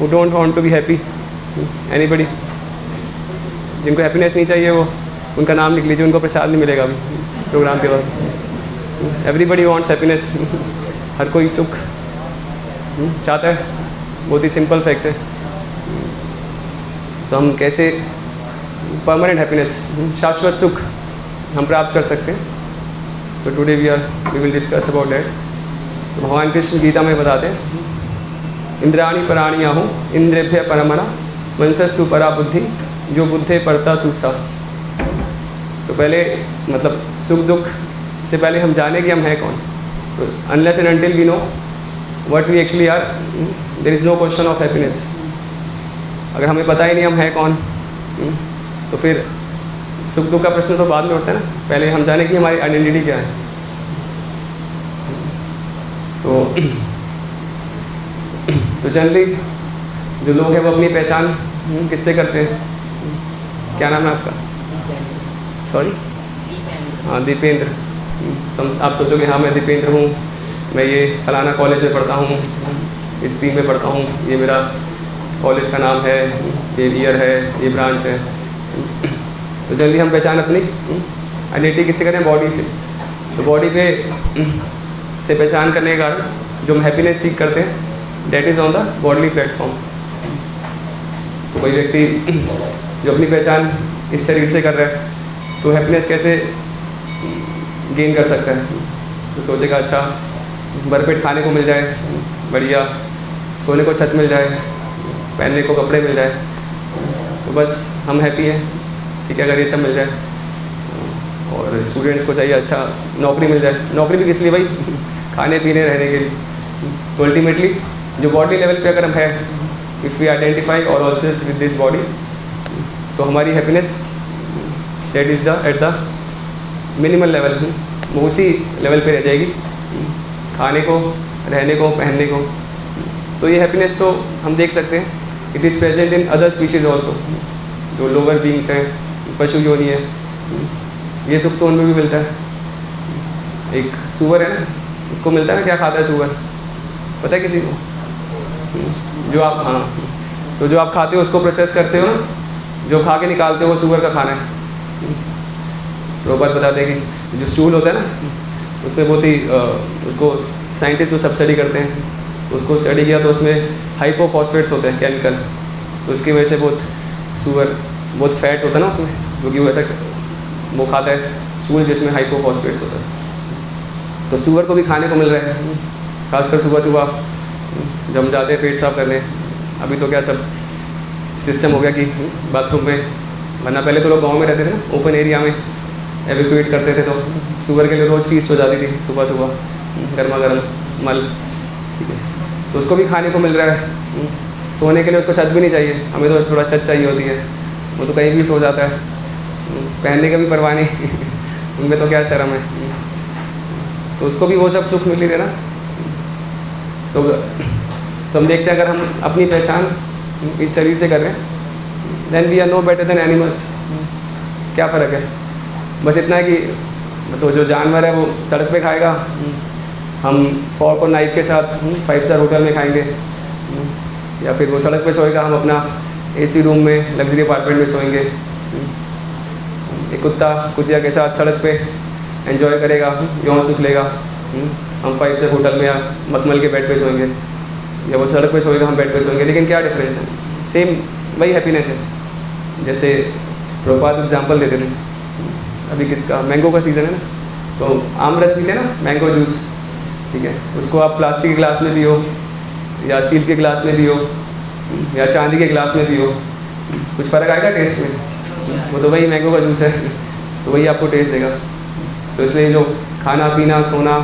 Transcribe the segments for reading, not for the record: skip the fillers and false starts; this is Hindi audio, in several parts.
Who don't want to be happy? Anybody? जिनको हैप्पीनेस नहीं चाहिए वो उनका नाम लिख लीजिए, उनको प्रसाद नहीं मिलेगा अभी प्रोग्राम के बाद। Everybody wants happiness. हर कोई सुख चाहता है, बहुत ही सिंपल फैक्ट है। तो हम कैसे परमानेंट हैप्पीनेस, शाश्वत सुख हम प्राप्त कर सकते हैं? So today we will discuss about that. तो भगवान कृष्ण गीता में बताते हैं, इंद्राणी पराणी आहु इंद्रेभ्य परमणा मनसस्तु परा बुद्धि जो बुद्धे परता तू सा। तो पहले मतलब सुख दुख से पहले हम जाने कि हम हैं कौन। तो unless and until we know what we actually are, there is no question of happiness. अगर हमें पता ही नहीं हम हैं कौन, तो फिर सुख दुख का प्रश्न तो बाद में उठता है ना। पहले हम जाने कि हमारी आइडेंटिटी क्या है। तो जनरली जो लोग हैं वो अपनी पहचान किससे करते हैं? क्या नाम है आपका? सॉरी, हाँ दीपेंद्र। तो आप सोचोगे हाँ मैं दीपेंद्र हूँ, मैं ये फलाना कॉलेज में पढ़ता हूँ, इस स्ट्रीम में पढ़ता हूँ, ये मेरा कॉलेज का नाम है, ये ईयर है, ये ब्रांच है। तो जनरली हम पहचान अपनी आइडेंटिटी किससे करें? बॉडी से। तो बॉडी पे से पहचान करने के कारण जो हम हैप्पीनेस सीख करते हैं, that is on the bodily platform. तो कोई व्यक्ति जो अपनी पहचान इस शरीर से कर रहा है, तो हैप्पीनेस कैसे गेन कर सकता है? तो सोचेगा अच्छा भरपेट खाने को मिल जाए, बढ़िया सोने को छत मिल जाए, पहनने को कपड़े मिल जाए, तो बस हम हैप्पी हैं। ठीक है, अगर ये सब मिल जाए। और स्टूडेंट्स को चाहिए अच्छा नौकरी मिल जाए। नौकरी भी किस लिए भाई? खाने पीने रहने के लिए। तो अल्टीमेटली जो बॉडी लेवल पे अगर हम है, इफ़ वी आइडेंटिफाई और ऑल्सो विद दिस बॉडी, तो हमारी happiness that is the at the minimal level, वो उसी लेवल पे रह जाएगी, खाने को, रहने को, पहनने को। तो ये हैप्पीनेस तो हम देख सकते हैं it is present in other species also. जो लोअर बींग्स हैं, पशु योनि है, ये सुख तो उनमें भी मिलता है। एक सूअर है ना, उसको मिलता है ना, क्या खाता है सूअर? पता है किसी को? जो आप, हाँ, तो जो आप खाते हो उसको प्रोसेस करते हो ना, जो खा के निकालते हो वो सूअर का खाना है। तो बात बताते हैं कि जो स्टूल होता है ना, उसमें बहुत ही उसको साइंटिस्ट वो सब स्टडी करते हैं। तो उसको स्टडी किया तो उसमें हाइपोफॉस्फेट्स होते हैं केमिकल, तो उसकी वजह से बहुत सूअर बहुत फैट होता है ना उसमें, क्योंकि वो ऐसा वो खाता है स्टूल जिसमें हाइपोफॉस्फेट्स होता है। तो सूअर को भी खाने को मिल रहा है, खासकर सुबह सुबह जब हम जाते हैं पेट साफ करने। अभी तो क्या सब सिस्टम हो गया कि बाथरूम में, वरना पहले तो लोग गांव में रहते थे ना, ओपन एरिया में एवैक्यूएट करते थे, तो सूअर के लिए रोज़ फीस्ट हो जाती थी सुबह सुबह, गर्मा गर्म मल। ठीक है, तो उसको भी खाने को मिल रहा है। सोने के लिए उसको छत भी नहीं चाहिए, हमें तो थोड़ा छत चाहिए होती है, वो तो कहीं भी सो जाता है। पहनने का भी परवाह नहीं उनमें तो क्या शर्म है। तो उसको भी वो सब सुख मिल ही रहे ना। तो हम देखते हैं अगर हम अपनी पहचान इस शरीर से कर रहे हैं, then we are no better than animals. क्या फ़र्क है? बस इतना है कि तो जो जानवर है वो सड़क पे खाएगा, हम फॉर्क और नाइफ के साथ 5 स्टार होटल में खाएंगे, या फिर वो सड़क पे सोएगा, हम अपना एसी रूम में लग्जरी अपार्टमेंट में सोएंगे। एक कुत्ता कुतिया के साथ सड़क पे एंजॉय करेगा, यौन सुख लेगा। हम 5 स्टार होटल में या मखमल के बेड पे सोएंगे, या वो सड़क पे सोएगा, हम बेड पे सोएंगे। लेकिन क्या डिफरेंस है? सेम वही हैप्पीनेस है। जैसे प्रभुपाद एग्जाम्पल देते थे, अभी किसका मैंगो का सीज़न है ना, तो आम रस पीते हैं ना, मैंगो जूस। ठीक है, उसको आप प्लास्टिक के गिलास में पियो, या स्टील के गिलास में पियो, या चांदी के गिलास में पियो, कुछ फ़र्क आएगा टेस्ट में? वो तो वही मैंगो का जूस है, तो वही आपको टेस्ट देगा। तो इसलिए जो खाना पीना सोना,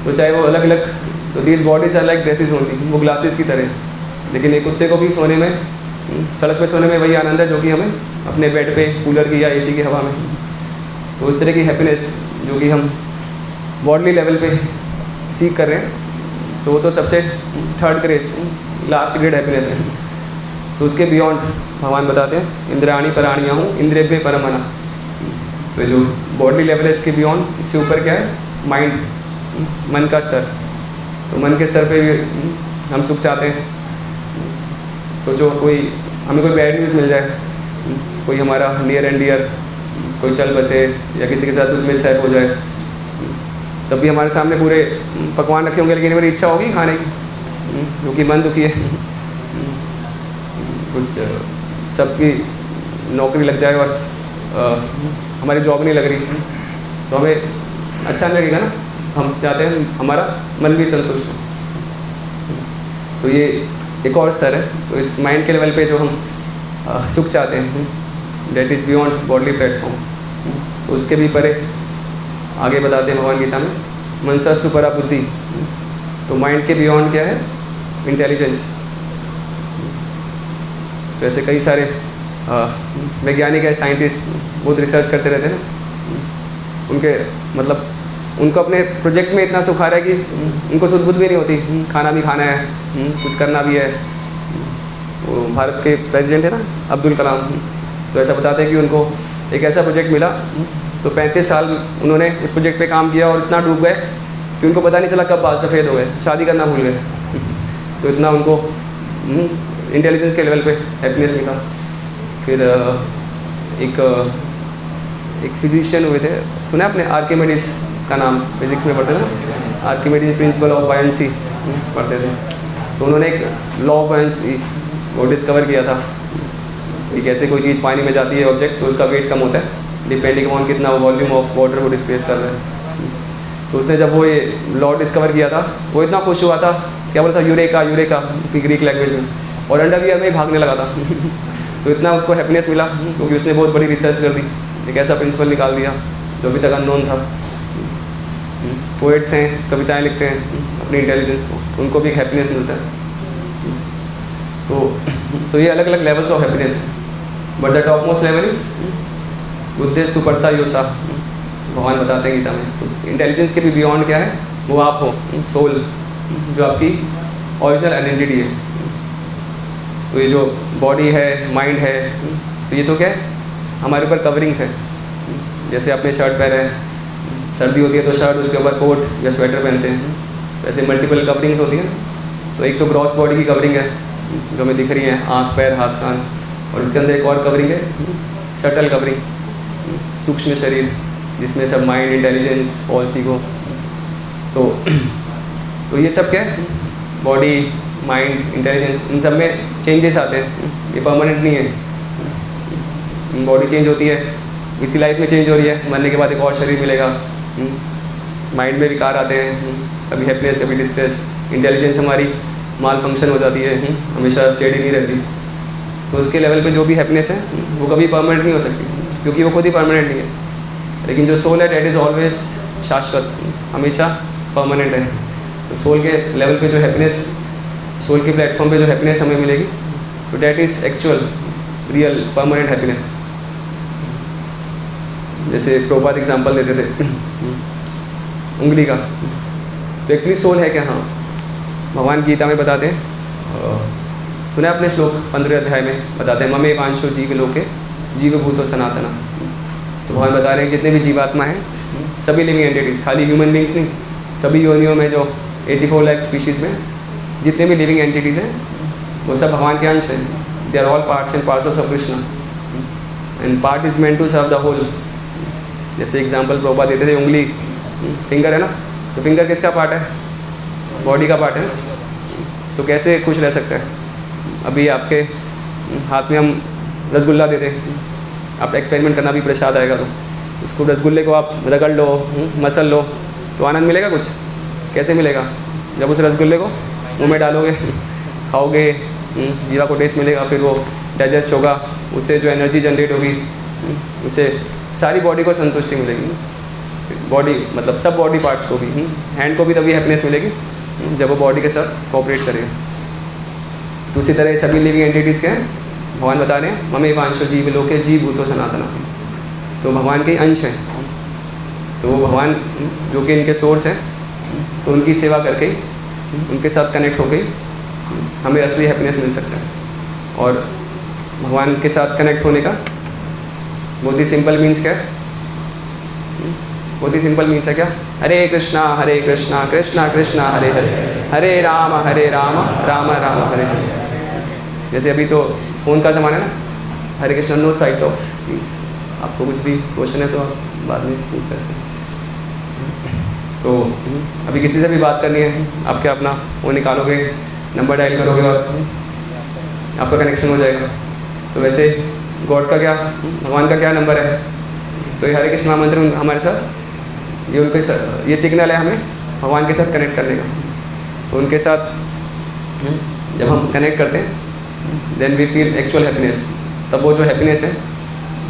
तो चाहे वो अलग अलग, तो these bodies are like dresses होती, वो ग्लासेस की तरह। लेकिन एक कुत्ते को भी सोने में, सड़क पे सोने में वही आनंद है जो कि हमें अपने बेड पे कूलर की या एसी की हवा में। तो उस तरह की हैप्पीनेस जो कि हम बॉडली लेवल पे सीख कर रहे हैं, तो वो तो सबसे third grace, last grade happiness है। तो उसके बियॉन्ड भगवान बताते हैं, इंद्राणी पराणिया हूँ इंद्रियभ्य परमना। तो जो बॉडली लेवल है इसके बियॉन्ड, इससे ऊपर क्या है? माइंड, मन का स्तर। तो मन के स्तर पे भी हम सुख चाहते हैं। सोचो हमें कोई बैड न्यूज़ मिल जाए, कोई हमारा नियर एंड डियर कोई चल बसे या किसी के साथ कुछ मिसहैप हो जाए, तब भी हमारे सामने पूरे पकवान रखे होंगे, लेकिन हमारी इच्छा होगी खाने की, जो कि मन दुखी है। कुछ सबकी नौकरी लग जाए और हमारी जॉब नहीं लग रही, तो हमें अच्छा नहीं लगेगा ना। हम चाहते हैं हमारा मन भी संतुष्ट हो। तो ये एक और स्तर है। तो इस माइंड के लेवल पे जो हम सुख चाहते हैं, that is beyond bodily platform, तो उसके भी परे आगे बताते हैं भगवान गीता में, मनसस्तु परा बुद्धि। तो माइंड के बियॉन्ड क्या है? इंटेलिजेंस। तो ऐसे कई सारे वैज्ञानिक है, साइंटिस्ट बहुत रिसर्च करते रहते हैं ना, उनके मतलब उनको अपने प्रोजेक्ट में इतना सुख आ रहा है कि उनको सुध बुध भी नहीं होती, खाना भी खाना है, कुछ करना भी है। वो भारत के प्रेसिडेंट है ना अब्दुल कलाम, तो ऐसा बताते हैं कि उनको एक ऐसा प्रोजेक्ट मिला, तो 35 साल उन्होंने उस प्रोजेक्ट पे काम किया और इतना डूब गए कि उनको पता नहीं चला कब बाल सफ़ेद हो गए, शादी करना भूल गए। तो इतना उनको इंटेलिजेंस के लेवल पे हैप्पीनेस मिला। फिर एक फिजिशियन हुए थे, सुना आपने आर्किमिडीज का नाम, फिजिक्स में पढ़ते थे ना, आर्किमिडीज प्रिंसिपल ऑफ बायंसी पढ़ते थे। तो उन्होंने एक लॉ ऑफ बायंसी वो डिस्कवर किया था कि कैसे कोई चीज़ पानी में जाती है ऑब्जेक्ट, तो उसका वेट कम होता है डिपेंडिंग ऑन कितना वॉल्यूम ऑफ वाटर वो डिस्प्लेस कर रहा है। तो उसने जब वो ये लॉ डिस्कवर किया था, वो इतना खुश हुआ था, क्या बोला था, यूरेका यूरेका की ग्रीक लैंग्वेज में, और अंडरवियर में ही भागने लगा था। तो इतना उसको हैप्पीनेस मिला क्योंकि उसने बहुत बड़ी रिसर्च कर दी, एक ऐसा प्रिंसिपल निकाल दिया जो अभी तक अननोन था। पोएट्स हैं, कविताएं लिखते हैं अपनी इंटेलिजेंस को, उनको भी एक हैप्पीनेस मिलता है। तो ये अलग अलग लेवल्स ऑफ हैप्पीनेस है, but the top most level is बुद्धिस्ट टू पड़ता योसा, भगवान बताते हैं गीता में। तो इंटेलिजेंस के भी बियॉन्ड क्या है? वो आप हो, सोल, जो आपकी ओरिजिनल आइडेंटिटी है। तो ये जो बॉडी है, माइंड है, तो ये तो क्या है, हमारे ऊपर कवरिंग्स है। जैसे आपने शर्ट पहने है, सर्दी होती है तो शर्ट, उसके ऊपर कोट या स्वेटर पहनते हैं, वैसे मल्टीपल कवरिंग्स होती हैं। तो एक तो ग्रॉस बॉडी की कवरिंग है जो हमें दिख रही है, आँख, पैर, हाथ, कान, और इसके अंदर एक और कवरिंग है, सटल कवरिंग, सूक्ष्म शरीर, जिसमें सब माइंड, इंटेलिजेंस, फॉल्स ईगो। तो ये सब क्या है, बॉडी, माइंड, इंटेलिजेंस, इन सब में चेंजेस आते हैं, ये परमानेंट नहीं है। बॉडी चेंज होती है, इसी लाइफ में चेंज हो रही है, मरने के बाद एक और शरीर मिलेगा। माइंड में विकार आते हैं, कभी हैप्पीनेस, कभी डिस्ट्रेस। इंटेलिजेंस हमारी माल फंक्शन हो जाती है, हमेशा स्टेडी नहीं रहती। तो उसके लेवल पे जो भी हैप्पीनेस है वो कभी परमानेंट नहीं हो सकती, क्योंकि वो खुद ही परमानेंट नहीं है। लेकिन जो सोल है, डेट इज़ ऑलवेज शाश्वत, हमेशा परमानेंट है। तो सोल के लेवल पे जो हैप्पीनेस, सोल के प्लेटफॉर्म पे जो हैप्पीनेस हमें मिलेगी, तो that is actual, real, permanent happiness. जैसे प्रभुपाद एग्जाम्पल देते थे उंगली का, तो एक्चुअली सोल है क्या? हाँ, भगवान गीता में बताते हैं, सुना आपने श्लोक 15 अध्याय में बताते हैं, ममे वांशो जीव लोके जीव भूतो सनातना। तो भगवान बता रहे हैं जितने भी जीवात्मा हैं, सभी लिविंग एंटिटीज़, खाली ह्यूमन बींग्स नहीं, सभी योनियों में जो 84 लाख स्पीशीज़ में जितने भी लिविंग एंटिटीज़ हैं, वो सब भगवान के अंश हैं। They are all parts and parts of Krishna, and part is meant to serve the whole. जैसे एग्जाम्पल प्रभुपाद देते थे, उंगली, फिंगर है ना, तो फिंगर किसका पार्ट है? बॉडी का पार्ट है। तो कैसे खुश रह सकता है? अभी आपके हाथ में हम रसगुल्ला दे दें, आप एक्सपेरिमेंट करना, भी प्रसाद आएगा तो उसको, रसगुल्ले को आप रगड़ लो, मसल लो, तो आनंद मिलेगा कुछ? कैसे मिलेगा? जब उस रसगुल्ले को मुंह में डालोगे, खाओगे, जीवा को टेस्ट मिलेगा, फिर वो डाइजेस्ट होगा, उससे जो एनर्जी जनरेट होगी, उससे सारी बॉडी को संतुष्टि मिलेगी। बॉडी मतलब सब बॉडी पार्ट्स को भी, हैंड को भी तभी हैप्पीनेस मिलेगी जब वो बॉडी के साथ कोऑपरेट करेगा। तो उसी तरह सभी लिविंग एंटिटीज़ के हैं, भगवान बता रहे हैं, ममे वांशो जीव लोके जीव भूतो सनातना। तो भगवान के अंश हैं, तो वो भगवान जो कि इनके सोर्स हैं, तो उनकी सेवा करके, उनके साथ कनेक्ट होकर हमें असली हैप्पीनेस मिल सकता है। और भगवान के साथ कनेक्ट होने का बहुत ही सिंपल मीन्स क्या है? बहुत ही सिंपल मीन्स है क्या? हरे कृष्णा कृष्णा कृष्णा हरे हरे, हरे राम राम राम हरे हरे। जैसे अभी तो फ़ोन का ज़माना है ना, Hare Krishna no side talks please, आपको कुछ भी क्वेश्चन है तो आप बाद में पूछ सकते हैं। तो अभी किसी से भी बात करनी है, आप क्या अपना वो निकालोगे, नंबर डायल करोगे और आपका कनेक्शन हो जाएगा। तो वैसे गॉड का क्या, भगवान का क्या नंबर है, तो ये हरे कृष्ण मंत्र हमारे साथ ये उनके साथ ये सिग्नल है हमें भगवान के साथ कनेक्ट करने का। तो उनके साथ जब हम कनेक्ट करते हैं then we feel actual happiness. तब वो जो हैप्पीनेस है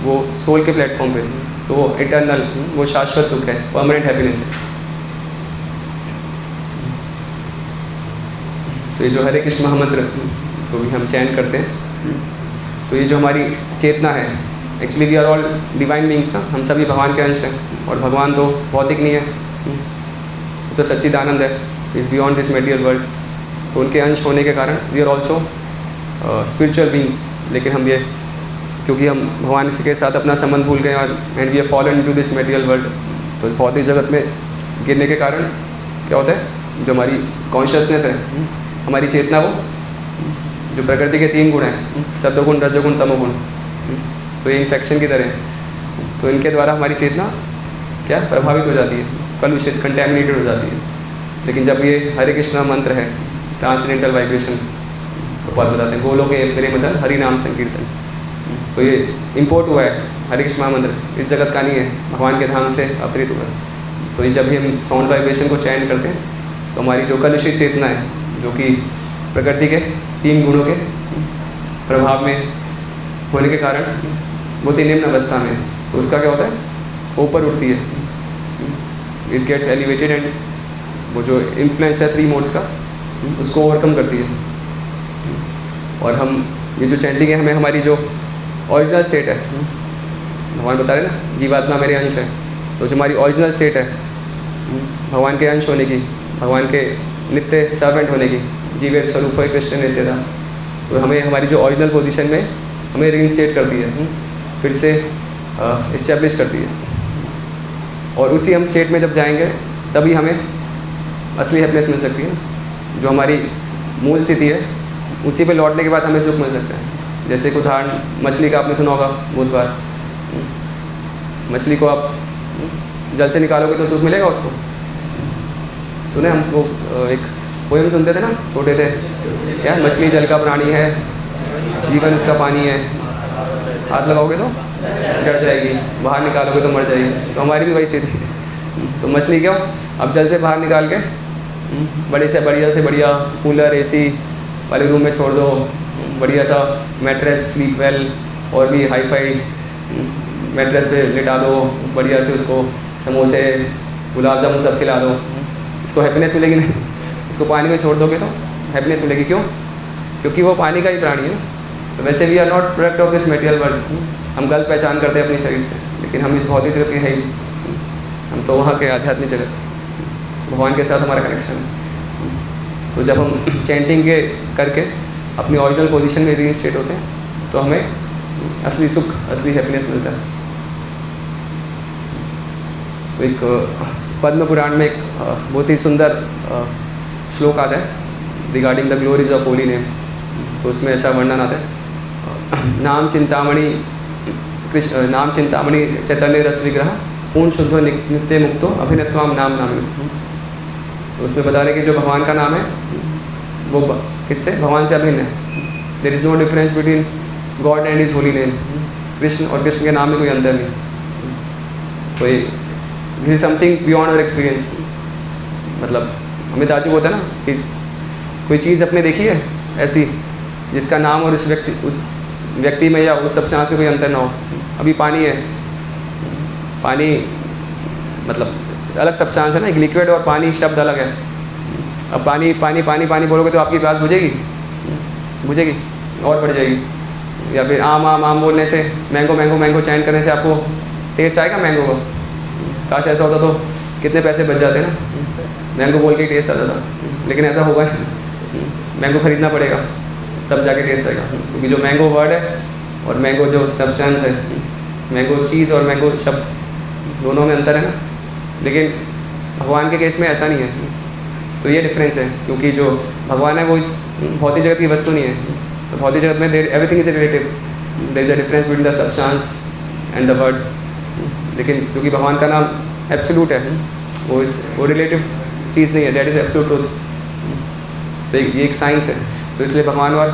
वो सोल के प्लेटफॉर्म पे, तो वो इटर्नल, वो शाश्वत सुख है, परमानेंट हैप्पीनेस है। तो ये जो हरे कृष्ण महामंत्र को भी हम चैन करते हैं, तो ये जो हमारी चेतना है, actually we are all divine beings ना, हम सभी भगवान के अंश हैं। और भगवान तो भौतिक नहीं है, तो सच्चिदानंद है, is beyond this material world. तो उनके अंश होने के कारण we are also spiritual beings. लेकिन हम ये क्योंकि हम भगवान के साथ अपना संबंध भूल गए और and we have fallen into this material world, तो भौतिक जगत में गिरने के कारण क्या होता है, जो हमारी कॉन्शियसनेस है, हमारी चेतना, वो जो प्रकृति के 3 गुण हैं, सत्वगुण, रजोगुण, तमोगुण, तो ये इन्फेक्शन की तरह है। तो इनके द्वारा हमारी चेतना क्या प्रभावित हो जाती है, कलुषित, कंटेमिनेटेड हो जाती है। लेकिन जब ये हरे कृष्णा मंत्र है, ट्रांसडेंटल वाइब्रेशन, तो बात बताते हैं गोलों के मेरे मतलब हरि नाम संकीर्तन, तो ये इम्पोर्ट हुआ है हरे कृष्ण मंत्र, इस जगत का नहीं है, भगवान के धाम से अवतरित हुआ है। तो ये जब भी हम साउंड वाइब्रेशन को चैन करते हैं तो हमारी जो कलुषित चेतना है, जो कि प्रकृति के 3 गुणों के प्रभाव में होने के कारण वो निम्न अवस्था में, तो उसका क्या होता है, ऊपर उठती है, इट गेट्स एलिवेटेड एंड वो जो इन्फ्लुएंस है 3 मोड्स का, उसको ओवरकम करती है। और हम ये जो चैंटिंग है, हमें हमारी जो ओरिजिनल स्टेट है, भगवान बता रहे ना जीवात्मा मेरे अंश है, तो जो हमारी ओरिजिनल स्टेट है भगवान के अंश होने की, भगवान के नित्य सर्वेंट होने की, जीवे स्वरूप है कृष्ण नित्यदास, तो हमें हमारी जो ओरिजिनल पोजीशन में हमें रीइंस्टेट करती है, फिर से इस्टेब्लिश करती है। और उसी हम स्टेट में जब जाएंगे तभी हमें असली हैप्पीनेस मिल सकती है। जो हमारी मूल स्थिति है उसी पे लौटने के बाद हमें सुख मिल सकता है। जैसे एक उदाहरण, मछली का आपने सुना होगा बहुत बार, मछली को आप जल से निकालोगे तो सुख मिलेगा उसको, सुने हमको एक पोएम सुनते थे ना छोटे थे, क्या मछली जल का प्राणी है, जीवन उसका पानी है, हाथ लगाओगे तो डर जाएगी, बाहर निकालोगे तो मर जाएगी। तो हमारी भी वही स्थिति है। तो मछली क्यों, अब जल से बाहर निकाल के बड़े से बढ़िया कूलर एसी वाले रूम में छोड़ दो, बढ़िया सा मैट्रेस स्लीप वेल और भी हाई फाई मैट्रेस पे लिटा दो, बढ़िया से उसको समोसे गुलाब जामुन सब खिला दो, इसको हैप्पीनेस मिलेगी नहीं। इसको पानी में छोड़ दोगे तो हैप्पीनेस मिलेगी, क्यों? क्योंकि वो पानी का ही प्राणी है। तो वैसे we are not product of this material world, हम गलत पहचान करते हैं अपने शरीर से, लेकिन हम इस भौतिक जगत के हैं ही, हम तो वहाँ के आध्यात्मिक जगत, भगवान के साथ हमारा कनेक्शन है। तो जब हम चैंटिंग के करके अपनी ओरिजिनल पोजीशन में रीइंस्टेट होते हैं तो हमें असली सुख, असली हैप्पीनेस मिलता है। तो एक पद्म पुराण में एक बहुत ही सुंदर श्लोक आता है regarding the glories of holy name. तो उसमें ऐसा वर्णन आता है, नाम चिंतामणि चैतन्य रस विग्रह पूर्ण शुद्ध नित्य मुक्तो अभिनत्वाम नाम नामी। तो उसमें बता रहे कि जो भगवान का नाम है वो किससे, भगवान से अभिन्न है। There is no difference between God and his holy name. Krishna और कृष्ण के नाम में कोई अंतर नहीं। तो ये this is something beyond our experience. मतलब हमें ताजुब होता है ना कि कोई चीज़ अपने देखी है ऐसी जिसका नाम और उस व्यक्ति में या उस सब्सटेंस में कोई अंतर ना हो। अभी पानी है, पानी मतलब अलग सब्सटेंस है ना, एक लिक्विड और पानी शब्द अलग है। अब पानी पानी पानी पानी बोलोगे तो आपकी प्यास बुझेगी और बढ़ जाएगी। या फिर आम आम आम बोलने से, मैंगो मैंगो मैंगो चैन करने से आपको टेस्ट आएगा मैंगो का? काश ऐसा होता तो कितने पैसे बच जाते ना, मैंगो बोल के टेस्ट आ जाता। लेकिन ऐसा होगा नहीं, मैंगो खरीदना पड़ेगा तब जाके टेस्ट आएगा। क्योंकि जो मैंगो वर्ड है और मैंगो जो सब्सटेंस है, मैंगो चीज़ और मैंगो शब्द दोनों में अंतर है ना। लेकिन भगवान के केस में ऐसा नहीं है। तो ये डिफरेंस है, क्योंकि जो भगवान है वो इस भौतिक जगत की वस्तु नहीं है, तो भौतिक जगत में everything is relative, there is a difference between the substance and the word. लेकिन क्योंकि भगवान का नाम एब्सोल्यूट है, वो रिलेटिव चीज़ नहीं है, दैट इज़ एब्सोल्यूट ट्रूथ। तो ये एक साइंस है। तो इसलिए भगवान और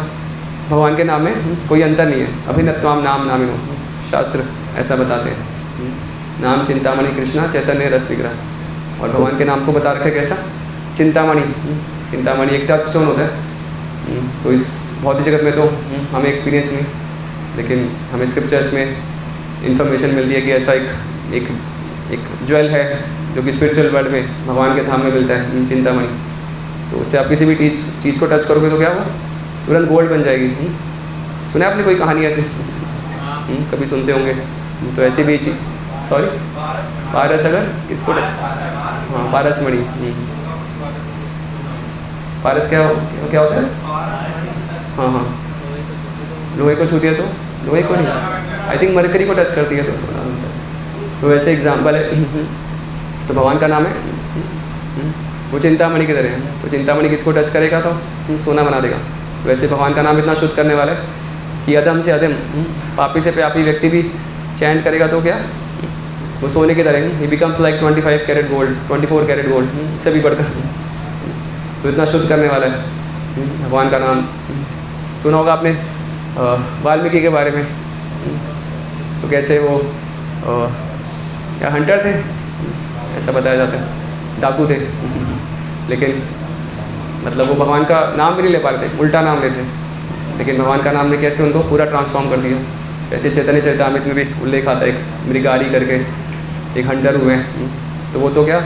भगवान के नाम में कोई अंतर नहीं है। अभिनत्वाम नाम नामिनो, शास्त्र ऐसा बताते हैं। नाम चिंतामणि कृष्णा चैतन्य रस विग्रह। और भगवान के नाम को बता रखे कैसा, चिंतामणि। चिंतामणि एक टच स्टोन होता है। तो इस भौतिक जगत में तो हमें एक्सपीरियंस नहीं, लेकिन हमें स्क्रिप्चर्स में इंफॉर्मेशन मिलती है कि ऐसा एक ज्वेल है जो कि स्पिरिचुअल वर्ल्ड में भगवान के धाम में मिलता है, चिंतामणि। तो उससे आप किसी भी चीज़ को टच करोगे तो क्या वो तुरंत गोल्ड बन जाएगी। सुना आपने कोई कहानी ऐसे? कभी सुनते होंगे। तो ऐसी भी चीज़, सॉरी, पारस, अगर किसको टच, हाँ पारस मणि। पारस क्या होता है? हाँ, लोहे को छूती है तो, लोहे को नहीं, आई थिंक मरकरी को टच करती है तो उसको नाम होता है। तो वैसे एग्जाम्पल है। तो भगवान का नाम है वो चिंतामणि की तरह है। तो चिंतामणि किसको टच करेगा तो सोना बना देगा। वैसे भगवान का नाम इतना शुद्ध करने वाला है कि अधम से अधम, पापी से पापी व्यक्ति भी चैंट करेगा तो क्या वो सोने की तरह, he becomes like 25 carat gold, 24 carat gold, इससे भी बढ़कर। तो इतना शुद्ध करने वाला है भगवान का नाम। सुना होगा आपने वाल्मीकि के बारे में। तो कैसे वो क्या हंटर थे ऐसा बताया जाता है, डाकू थे, लेकिन मतलब वो भगवान का नाम भी नहीं ले पा रहे थे, उल्टा नाम लेते। लेकिन भगवान का नाम ने कैसे उनको पूरा ट्रांसफॉर्म कर दिया। जैसे चैतन्य चरितामृत में भी उल्लेख आता है, एक मृगारी करके एक हंटर हुए। तो वो तो क्या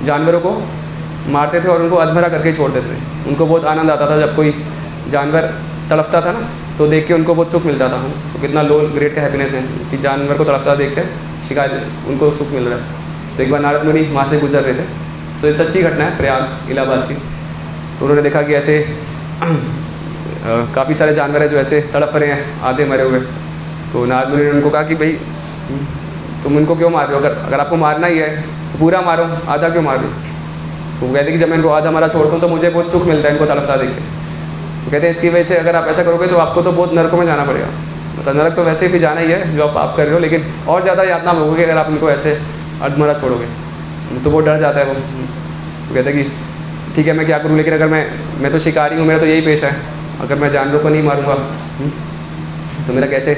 जानवरों को मारते थे और उनको अधमरा करके छोड़ देते थे। उनको बहुत आनंद आता था जब कोई जानवर तड़फता था ना, तो देख के उनको बहुत सुख मिलता था। तो कितना लो ग्रेड का हैप्पीनेस है कि जानवर को तड़फता देख के शिकायत उनको सुख मिल रहा है। तो एक बार नारद मुनि वहाँ से गुजर रहे थे। तो ये सच्ची घटना है, प्रयाग इलाहाबाद की। तो उन्होंने देखा कि ऐसे काफ़ी सारे जानवर हैं जो ऐसे तड़फ रहे हैं, आधे मरे हुए। तो नारद मुनि ने उनको कहा कि भाई तुम इनको क्यों मार रहे हो? अगर आपको मारना ही है तो पूरा मारो, आधा क्यों मार रहे हो? तो वो कहते कि जब मैं इनको आधा मारा छोड़ता हूँ तो मुझे बहुत सुख मिलता है इनको तड़फता देख के। तो कहते हैं इसकी वजह से अगर आप ऐसा करोगे तो आपको तो बहुत नरकों में जाना पड़ेगा। मतलब नरक तो वैसे भी जाना ही है जो आप कर रहे हो, लेकिन और ज़्यादा यातना भोगोगे अगर आप इनको ऐसे अर्धमरा छोड़ोगे। तो वो डर जाता है वो। तो कहते हैं कि ठीक है मैं क्या करूँ, लेकिन अगर मैं तो शिकारी हूँ, मेरा तो यही पेशा है। अगर मैं जानवरों को नहीं मारूँगा तो मेरा कैसे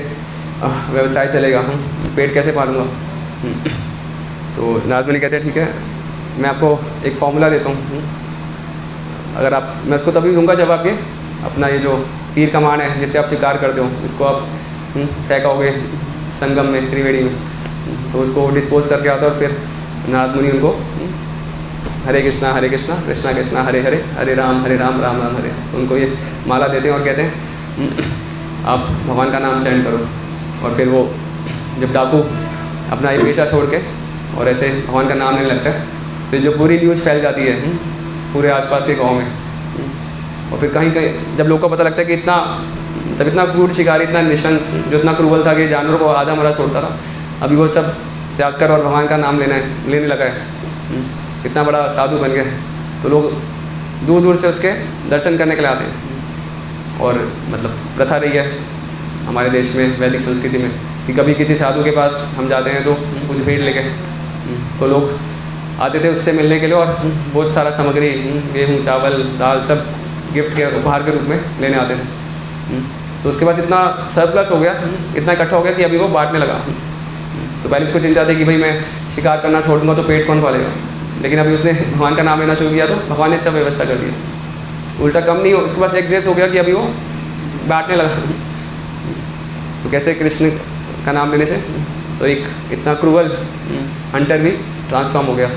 व्यवसाय चलेगा, पेट कैसे पालूँगा? तो नारद मुनि कहते हैं ठीक है मैं आपको एक फॉर्मूला देता हूँ। अगर आप, मैं उसको तभी दूंगा जब आप ये अपना ये जो तीर कमान है जिससे आप शिकार करते हो, इसको आप फेंकोगे संगम में, त्रिवेणी में, तो उसको डिस्पोज करके आता है। और फिर नारद मुनि उनको हरे कृष्णा कृष्णा कृष्णा हरे हरे, हरे राम राम राम हरे, तो उनको ये माला देते हैं और कहते हैं आप भगवान का नाम चयन करो। और फिर वो जब डाकू अपना ये पेशा छोड़ के और ऐसे भगवान का नाम लेने लगता है तो जो पूरी न्यूज़ फैल जाती है पूरे आसपास के गांव में। और फिर कहीं कहीं जब लोगों को पता लगता है कि इतना क्रूर शिकारी, इतना निशंस, जो इतना क्रूवल था कि जानवरों को आधा मरा छोड़ता था, अभी वो सब त्याग कर और भगवान का नाम लेने लगा है, इतना बड़ा साधु बन गया। तो लोग दूर दूर से उसके दर्शन करने के लिए आते हैं। और मतलब प्रथा रही है हमारे देश में, वैदिक संस्कृति में, कि कभी किसी साधु के पास हम जाते हैं तो कुछ भेंट लेके, तो लोग आते थे उससे मिलने के लिए और बहुत सारा सामग्री, गेहूँ चावल दाल सब गिफ्ट के उपहार के रूप में लेने आते थे। तो उसके पास इतना सरप्लस हो गया, इतना इकट्ठा हो गया कि अभी वो बांटने लगा। तो पहले उसको चिंता थी कि भाई मैं शिकार करना छोड़ दूँगा तो पेट कौन पालेगा, लेकिन अभी उसने भगवान का नाम लेना शुरू किया तो भगवान ने सब व्यवस्था कर दी। उल्टा कम नहीं हो, उसके पास एक्सेस हो गया कि अभी वो बांटने लगा। तो कैसे कृष्ण का नाम लेने से तो एक इतना क्रूवल हंटर भी ट्रांसफॉर्म हो गया।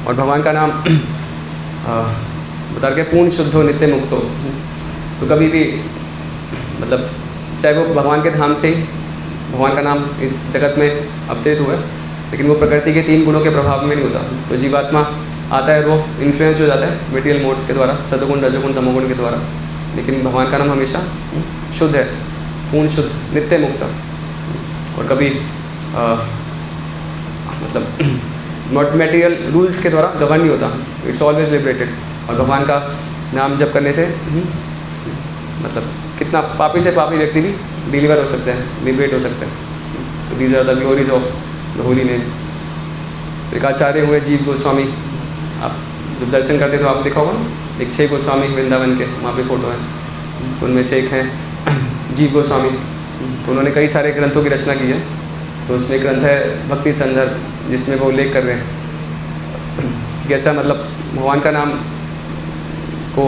और भगवान का नाम बता के पूर्ण शुद्ध हो, नित्य मुक्त हो। तो कभी भी मतलब चाहे वो भगवान के धाम से ही भगवान का नाम इस जगत में अवतरित हुआ, लेकिन वो प्रकृति के 3 गुणों के प्रभाव में नहीं होता। तो जीवात्मा आता है, वो इन्फ्लुएंस हो जाता है मटेरियल मोड्स के द्वारा, सतोगुण रजोगुण तमोगुण के द्वारा, लेकिन भगवान का नाम हमेशा शुद्ध है, पूर्ण शुद्ध, नित्य मुक्त। और कभी मतलब मटेरियल रूल्स के द्वारा गवर्न नहीं होता, इट्स ऑलवेज लिबरेटेड। और भगवान का नाम जप करने से मतलब कितना पापी से पापी व्यक्ति भी डिलीवर हो सकते हैं, लिबरेट हो सकते हैं। So these are the glories of the holy name. एक आचार्य हुए जीव गोस्वामी, आप जब दर्शन करते तो आप देखा होगा ना, एक 6 गोस्वामी वृंदावन के, वहाँ पे फ़ोटो है, उनमें से एक हैं जीव गोस्वामी। तो उन्होंने कई सारे ग्रंथों की रचना की है। तो उसमें ग्रंथ है भक्ति संदर्भ, जिसमें वो उल्लेख कर रहे हैं कैसा मतलब भगवान का नाम को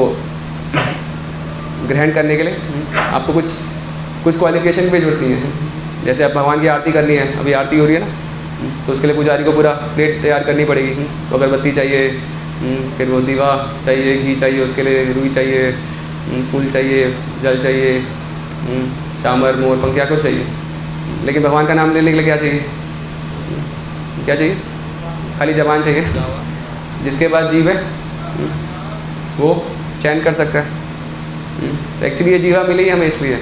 ग्रहण करने के लिए आपको कुछ क्वालिफिकेशन की जरूरत नहीं है। जैसे अब भगवान की आरती करनी है, अभी आरती हो रही है ना, तो उसके लिए पुजारी को पूरा प्लेट तैयार करनी पड़ेगी। तो अगरबत्ती चाहिए, फिर वो दीवा चाहिए, घी चाहिए, उसके लिए रुई चाहिए, फूल चाहिए, जल चाहिए, चामर मोर पंख क्या कुछ चाहिए। लेकिन भगवान का नाम लेने के लिए क्या चाहिए? क्या चाहिए? खाली जबान चाहिए। जिसके बाद जीव है वो चयन कर सकता है। तो एक्चुअली ये जीवा मिली हमें इसलिए।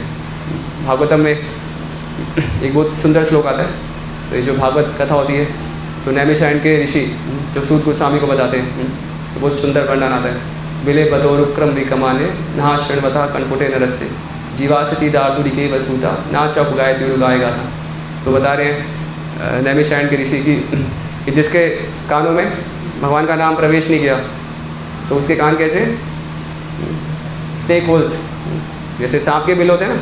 भागवतम में एक बहुत सुंदर श्लोक आता है। तो ये जो भागवत कथा होती है तो नैमिषारण्य के ऋषि जो सूत गोस्वामी को बताते हैं, तो बहुत सुंदर वर्णन आता है। बिले बतोरुक्रम रिकमाने नहा शृण्वता कणपुटे नरस्य जीवासती दार्दुरिके वसूता ना चौक गाय द्युरु गाएगा था। तो बता रहे हैं नैमिषारण्य के ऋषि कि जिसके कानों में भगवान का नाम प्रवेश नहीं किया तो उसके कान कैसे स्नेक होल्स, जैसे सांप के बिल होते हैं ना,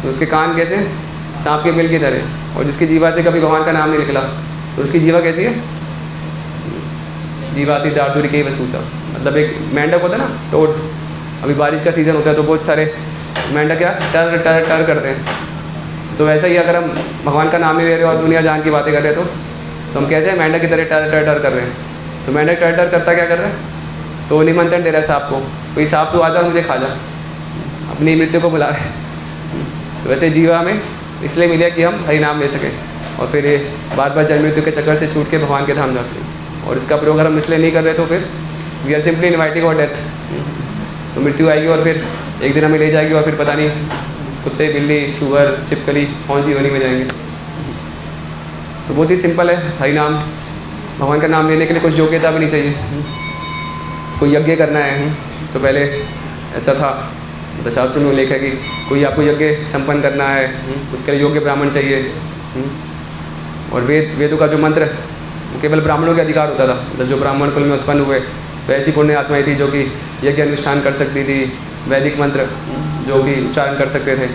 तो उसके कान कैसे सांप के बिल की तरह। और जिसकी जीवा से कभी भगवान का नाम नहीं निकला तो उसकी जीवा कैसी है? जीवाती दार्दुरी के वसूता। मतलब एक मेंढक होता है ना, टोड, अभी बारिश का सीज़न होता है तो बहुत सारे मेंढक क्या टर टर टर करते हैं। तो वैसे ही अगर हम भगवान का नाम नहीं ले रहे और दुनिया जान की बातें कर रहे हैं तो हम कैसे मेंढक की तरह टर टर टर कर रहे हैं। तो मेंढक टर टर करता क्या कर रहा है? तो निमंत्रण दे रहा है सांप को, कोई सांप तू आ जा और मुझे खा जा, अपनी मृत्यु को बुला रहे हैं। तो वैसे जीवा में इसलिए मिले कि हम हरि नाम ले सकें और फिर ये बार बार जन्म मृत्यु के चक्कर से छूट के भगवान के धाम जा सकें। और इसका प्रयोग अगर हम इसलिए नहीं कर रहे तो फिर वी आर सिंपली इन्वाइटिंग और डेथ। तो मृत्यु आएगी और फिर एक दिन हमें ले जाएगी और फिर पता नहीं कुत्ते बिल्ली सुअर छिपकली कौन सी योनि में जाएंगे। तो बहुत ही सिंपल है हरि नाम। भगवान का नाम लेने के लिए कुछ योग्यता भी नहीं चाहिए। कोई यज्ञ करना है तो पहले ऐसा था, मतलब शास्त्रों में उल्लेख है कि कोई आपको यज्ञ संपन्न करना है उसके लिए योग्य ब्राह्मण चाहिए। और वेदों का जो मंत्र वो केवल ब्राह्मणों के अधिकार होता था। मतलब जो ब्राह्मण कुल में उत्पन्न हुए तो ऐसी पुण्य आत्माएं थी जो कि यज्ञ अनुष्ठान कर सकती थी, वैदिक मंत्र जो कि उच्चारण कर सकते थे।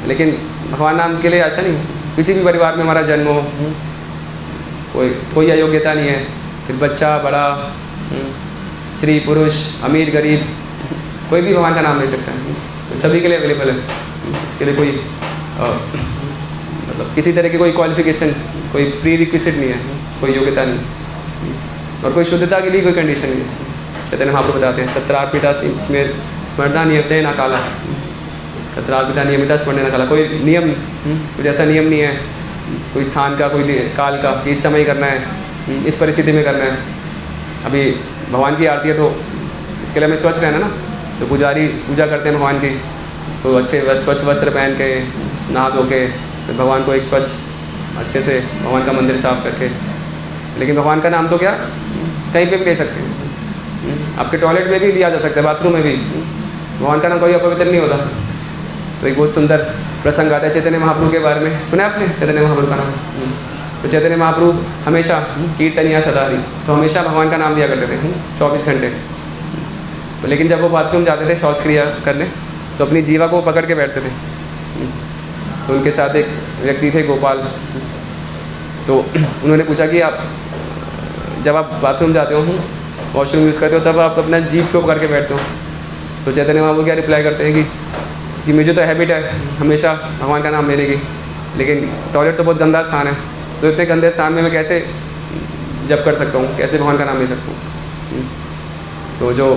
लेकिन भगवान नाम के लिए ऐसा नहीं। किसी भी परिवार में हमारा जन्म हो, कोई अयोग्यता नहीं है, फिर बच्चा बड़ा, स्त्री पुरुष अमीर गरीब कोई भी भगवान का नाम ले सकता है। तो सभी के लिए अवेलेबल है। इसके लिए कोई मतलब किसी तरह की कोई क्वालिफिकेशन, कोई प्री रिक्विजिट नहीं है, कोई योग्यता नहीं और कोई शुद्धता के लिए कोई कंडीशन नहीं है। चैतन्य महाप्रभु बताते हैं तत्रार्पिता स्मरणा नियमते ना काला, तत्रार्पिता नियमिता स्मरणा ना काला। कोई नियम, कुछ ऐसा नियम नहीं है कोई स्थान का, कोई काल का कि इस समय करना है, इस परिस्थिति में करना है। अभी भगवान की आरती है तो इसके लिए हमें स्वच्छ रहना ना। तो पुजारी पूजा करते हैं भगवान की, तो अच्छे स्वच्छ वस्त्र पहन के नहा धो के फिर भगवान को एक स्वच्छ अच्छे से भगवान का मंदिर साफ करके। लेकिन भगवान का नाम तो क्या कहीं पे भी ले सकते हैं, आपके टॉयलेट में भी लिया जा सकता है, बाथरूम में भी। भगवान का नाम कोई अपवित्र नहीं होता। तो एक बहुत सुंदर प्रसंग आता है चैतन्य महाप्रभु के बारे में, सुना आपने चैतन्य महाप्रभु का नाम? तो चैतन्य महाप्रभु हमेशा कीर्तन या सदारी, तो हमेशा भगवान का नाम लिया करते थे 24 घंटे। तो लेकिन जब वो बाथरूम जाते थे शौच क्रिया करने तो अपनी जीवा को पकड़ के बैठते थे। तो उनके साथ एक व्यक्ति थे गोपाल, तो उन्होंने पूछा कि आप जब आप बाथरूम जाते हो, वॉशरूम यूज़ करते हो, तब आप अपना जीभ को पकड़ के बैठते हो? तो चैतन्य महाप्रभु क्या रिप्लाई करते हैं कि मुझे तो हैबिट है हमेशा भगवान का नाम लेने की, लेकिन टॉयलेट तो बहुत गंदा स्थान है, तो इतने गंदे स्थान में मैं कैसे जप कर सकता हूँ, कैसे भगवान का नाम ले सकता हूँ? तो जो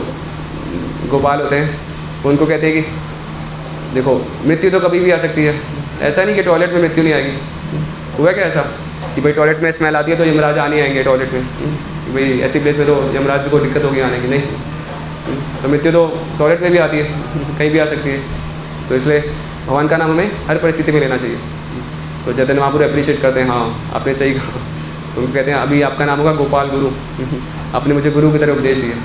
गोपाल होते हैं वो उनको कहते हैं कि देखो मृत्यु तो कभी भी आ सकती है, ऐसा नहीं कि टॉयलेट में मृत्यु नहीं आएगी। हुआ क्या ऐसा कि भाई टॉयलेट में स्मेल आती है तो यमराज आने आएंगे टॉयलेट में, भाई ऐसी प्लेस में तो यमराज को दिक्कत होगी आने की? नहीं, तो मृत्यु तो टॉयलेट में भी आती है, कहीं भी आ सकती है। तो इसलिए भगवान का नाम हमें हर परिस्थिति में लेना चाहिए। तो चैतन्य महाप्रभु अप्रिशिएट करते हैं, हाँ आपने सही कहा। तो उनको कहते हैं अभी आपका नाम होगा गोपाल गुरु, आपने मुझे गुरु की तरह उपदेश दिया।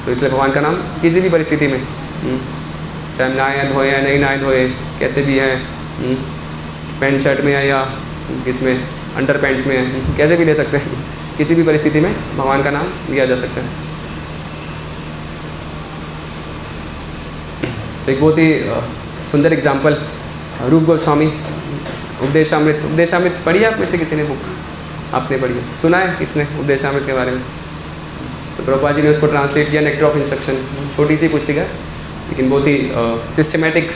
तो इसलिए भगवान का नाम किसी भी परिस्थिति में, चाहे हम नहाए धोए या नहीं नहाए धोए, कैसे भी हैं, पैंट शर्ट में है या किसमें अंडर पैंट्स में है, कैसे भी ले सकते हैं, किसी भी परिस्थिति में भगवान का नाम लिया जा सकता है। तो एक बहुत ही सुंदर एग्जाम्पल रूप गोस्वामी उपदेशामृत। उपदेशामृत पढ़ी है आप में से किसी ने बुक? आपने पढ़ी है, सुना है किसने उपदेशामृत के बारे में? तो प्रभुपाद जी ने उसको ट्रांसलेट किया, नेक्टर ऑफ इंस्ट्रक्शन, छोटी सी पुस्तिका लेकिन बहुत ही सिस्टमेटिक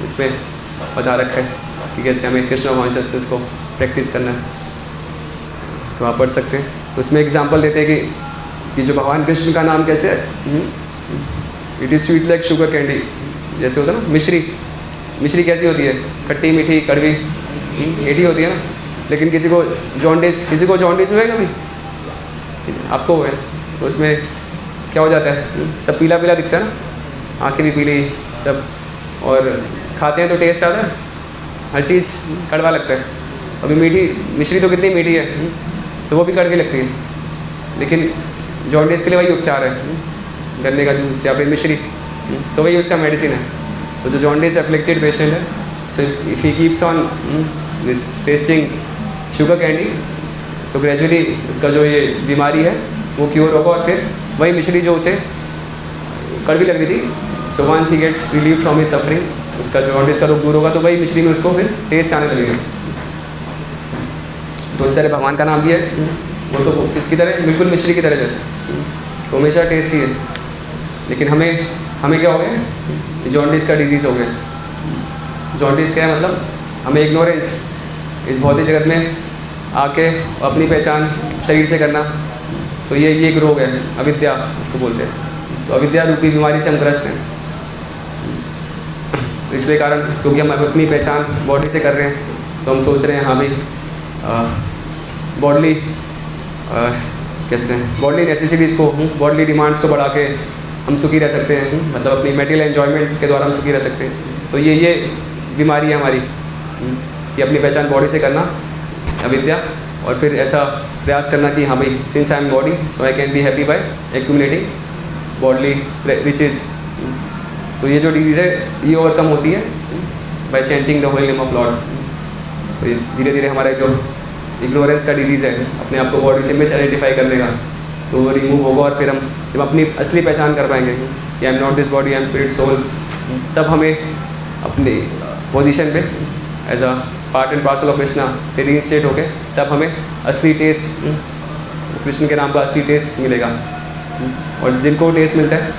इसमें बता रखा है कि कैसे हमें कृष्ण कॉन्शियसनेस को प्रैक्टिस करना है। तो आप पढ़ सकते हैं। तो उसमें एग्जाम्पल देते हैं कि जो भगवान कृष्ण का नाम कैसे है, it is sweet like sugar candy, जैसे होता है ना मिश्री। मिश्री कैसी होती है? खट्टी मीठी कड़वी मीठी होती है ना। लेकिन किसी को जॉन्डिस हुआ कभी? आपको हुआ है? तो उसमें क्या हो जाता है, सब पीला पीला दिखता है ना, आँखें भी पीली सब, और खाते हैं तो टेस्ट आता है, हर चीज़ कड़वा लगता है। अभी मीठी मिश्री तो कितनी मीठी है, तो वो भी कड़वी लगती है। लेकिन जॉन्डिस के लिए वही उपचार है, गन्ने का जूस या फिर मिश्री, तो वही उसका मेडिसिन है। तो जो जॉन्डिस एफ्लिक्टेड पेशेंट है, so if he keeps on this testing sugar candy, so gradually उसका जो ये बीमारी है वो क्योर होगा, और फिर वही मिश्री जो उसे कड़वी लग रही थी, so once he gets relieve from his suffering, उसका जो जॉन्डिस का रोग दूर होगा, तो वही मिश्री में उसको फिर टेस्ट आने लगेगा। तो इस तरह भगवान का नाम भी है, वो तो किसकी तरह, बिल्कुल मिश्री की तरह जैसे, तो हमेशा टेस्टी है। लेकिन हमें क्या हो गया, जॉन्डिस का डिजीज़ हो गया। जॉन्डिस क्या है मतलब, हमें इग्नोरेंस, इस भौतिक जगत में आके अपनी पहचान शरीर से करना, तो ये एक रोग है, अविद्या इसको बोलते हैं। तो अविद्या रूपी बीमारी से हम ग्रस्त हैं। तो इसलिए कारण, क्योंकि हम अपनी पहचान बॉडी से कर रहे हैं, तो हम सोच रहे हैं हाँ भाई बॉडली कैसे कहें, बॉडली नेसेसिटीज़ को, बॉडली डिमांड्स को बढ़ा के हम सुखी रह सकते हैं, मतलब अपनी मेटेरियल एन्जॉयमेंट्स के द्वारा हम सुखी रह सकते हैं। तो ये बीमारी है हमारी कि अपनी पहचान बॉडी से करना, अविद्या, और फिर ऐसा प्रयास करना कि हाँ भाई since I am body so I can be happy by accumulating bodily riches. तो ये जो डिजीज़ है ये ओवरकम होती है by chanting the holy name of lord. तो ये धीरे धीरे हमारा जो इग्नोरेंस का डिजीज़ है, अपने आप को बॉडी से मिस आइडेंटिफाई करने का, तो वो रिमूव होगा, और फिर हम जब अपनी असली पहचान कर पाएंगे कि I am not this body, I am spirit soul, तब हमें अपनी पोजीशन पे as a part and parcel of Krishna फिर रीइंस्टेट होके, तब हमें असली टेस्ट, कृष्ण के नाम का असली टेस्ट मिलेगा। और जिनको टेस्ट मिलता है,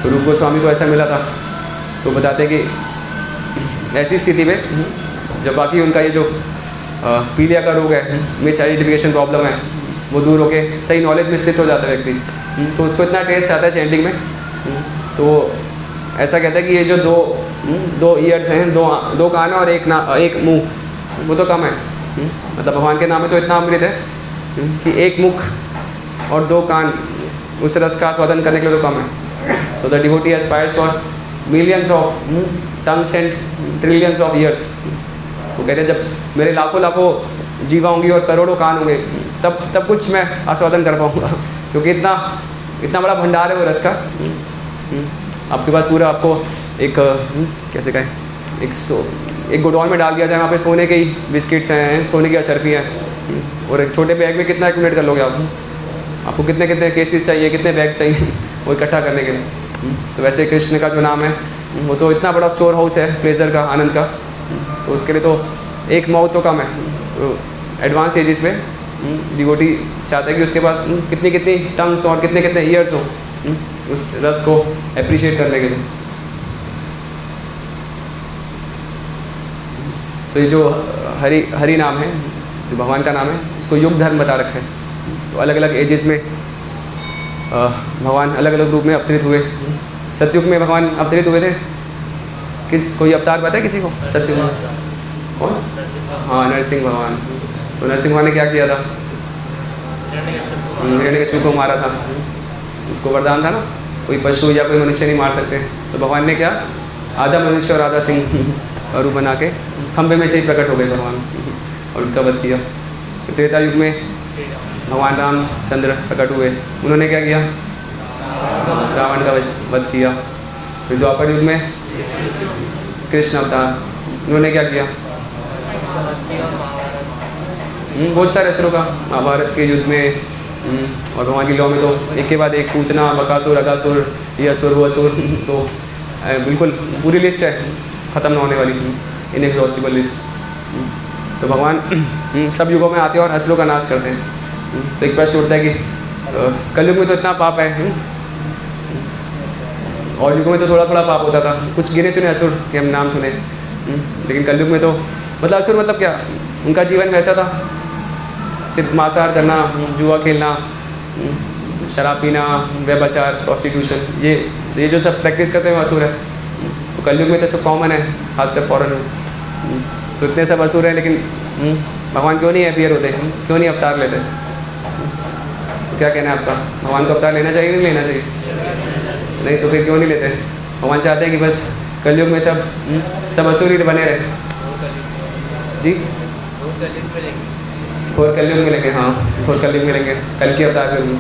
तो रूप गोस्वामी को ऐसा मिला था, तो बताते हैं कि ऐसी स्थिति में जब बाकी उनका ये जो पीलिया का रोग है, मिस आइडेंटिफिकेशन प्रॉब्लम है, वो दूर होके सही नॉलेज में स्थित हो जाता है व्यक्ति, तो उसको इतना टेस्ट आता है चैंटिंग में, तो ऐसा कहता है कि ये जो दो ईयर्स हैं, दो कान और एक मुंह, वो तो कम है। मतलब भगवान के नाम में तो इतना अमृत है कि एक मुख और दो कान, उस रस का आस्वादन करने के लिए तो कम है। So the devotee aspires for millions of tongues and trillions of years. वो कहते हैं जब मेरे लाखों जीवा होंगी और करोड़ों कान होंगे, तब कुछ मैं आस्वादन कर पाऊँगा, क्योंकि इतना बड़ा भंडार है वो रस का। आपके पास पूरा, आपको एक कैसे कहें, एक गोडाउन में डाल दिया जाए, वहाँ पे सोने के ही बिस्किट्स हैं, सोने की अशर्फी हैं, और एक छोटे बैग में कितना एक्यूमुलेट कर लोगे आपको कितने केसेस चाहिए, कितने बैग चाहिए वो इकट्ठा करने के लिए। तो वैसे कृष्ण का जो नाम है वो तो इतना बड़ा स्टोर हाउस है प्लेजर का, आनंद का, तो उसके लिए तो एक माउथ तो कम है। तो एडवांस एजिस में डिवोटी चाहता है कि उसके पास कितनी टंग्स और कितने ईयर्स हो उस रस को अप्रिशिएट करने के लिए। तो ये जो हरि नाम है, जो भगवान का नाम है, इसको युग धर्म बता रखा है। तो अलग अलग एजेस में भगवान अलग अलग रूप में अवतरित हुए। सतयुग में भगवान अवतरित हुए थे, कोई अवतार पता है किसी को सतयुग में? कौन? हाँ, नरसिंह भगवान। तो नरसिंह भगवान ने क्या किया था? हिरण्यकश्यप को मारा था। उसको वरदान था ना, कोई पशु या कोई मनुष्य नहीं मार सकते। तो भगवान ने क्या, आधा मनुष्य और आधा सिंह का रूप बना के खंभे में से ही प्रकट हो गए भगवान और उसका वध किया। त्रेता युग में भगवान रामचंद्र प्रकट हुए, उन्होंने क्या किया? रावण का वध किया। फिर द्वापर युग में कृष्ण अवतार, उन्होंने क्या किया? बहुत सारे असुरों का महाभारत के युद्ध में और भगवान की लीलाओं में तो एक के बाद एक पूतना, बकासुर, अगासुर, ये असुर वो असुर, तो बिल्कुल पूरी लिस्ट है, ख़त्म ना होने वाली, इनएग्जॉस्टिबल लिस्ट। तो भगवान सब युगों में आते हैं और असुरों का नाश करते हैं। तो एक प्रश्न उठता है कि कलयुग में तो इतना पाप है, और युगों में तो थोड़ा थोड़ा पाप होता था, कुछ गिने चुने असुर के हम नाम सुने, लेकिन कलयुग में तो मतलब असुर मतलब क्या? उनका जीवन वैसा था, सिर्फ मांसाहार करना, जुआ खेलना, शराब पीना, व्यभिचार, प्रोस्टिट्यूशन, ये जो सब प्रैक्टिस करते हैं वो असुर है। तो कलयुग में तो सब कॉमन है, खासकर फॉरेन में। तो इतने सब असुर हैं, लेकिन भगवान क्यों नहीं अपीयर होते, क्यों नहीं अवतार लेते? तो क्या कहना है आपका? भगवान को अवतार लेना चाहिए, नहीं लेना चाहिए? नहीं तो फिर क्यों नहीं लेते? भगवान चाहते हैं कि बस कलयुग में सब असुर ही बने रहे जी। और कलयुग मिलेंगे, हाँ, और कलयुग मिलेंगे, कल की अवतार करूँगी,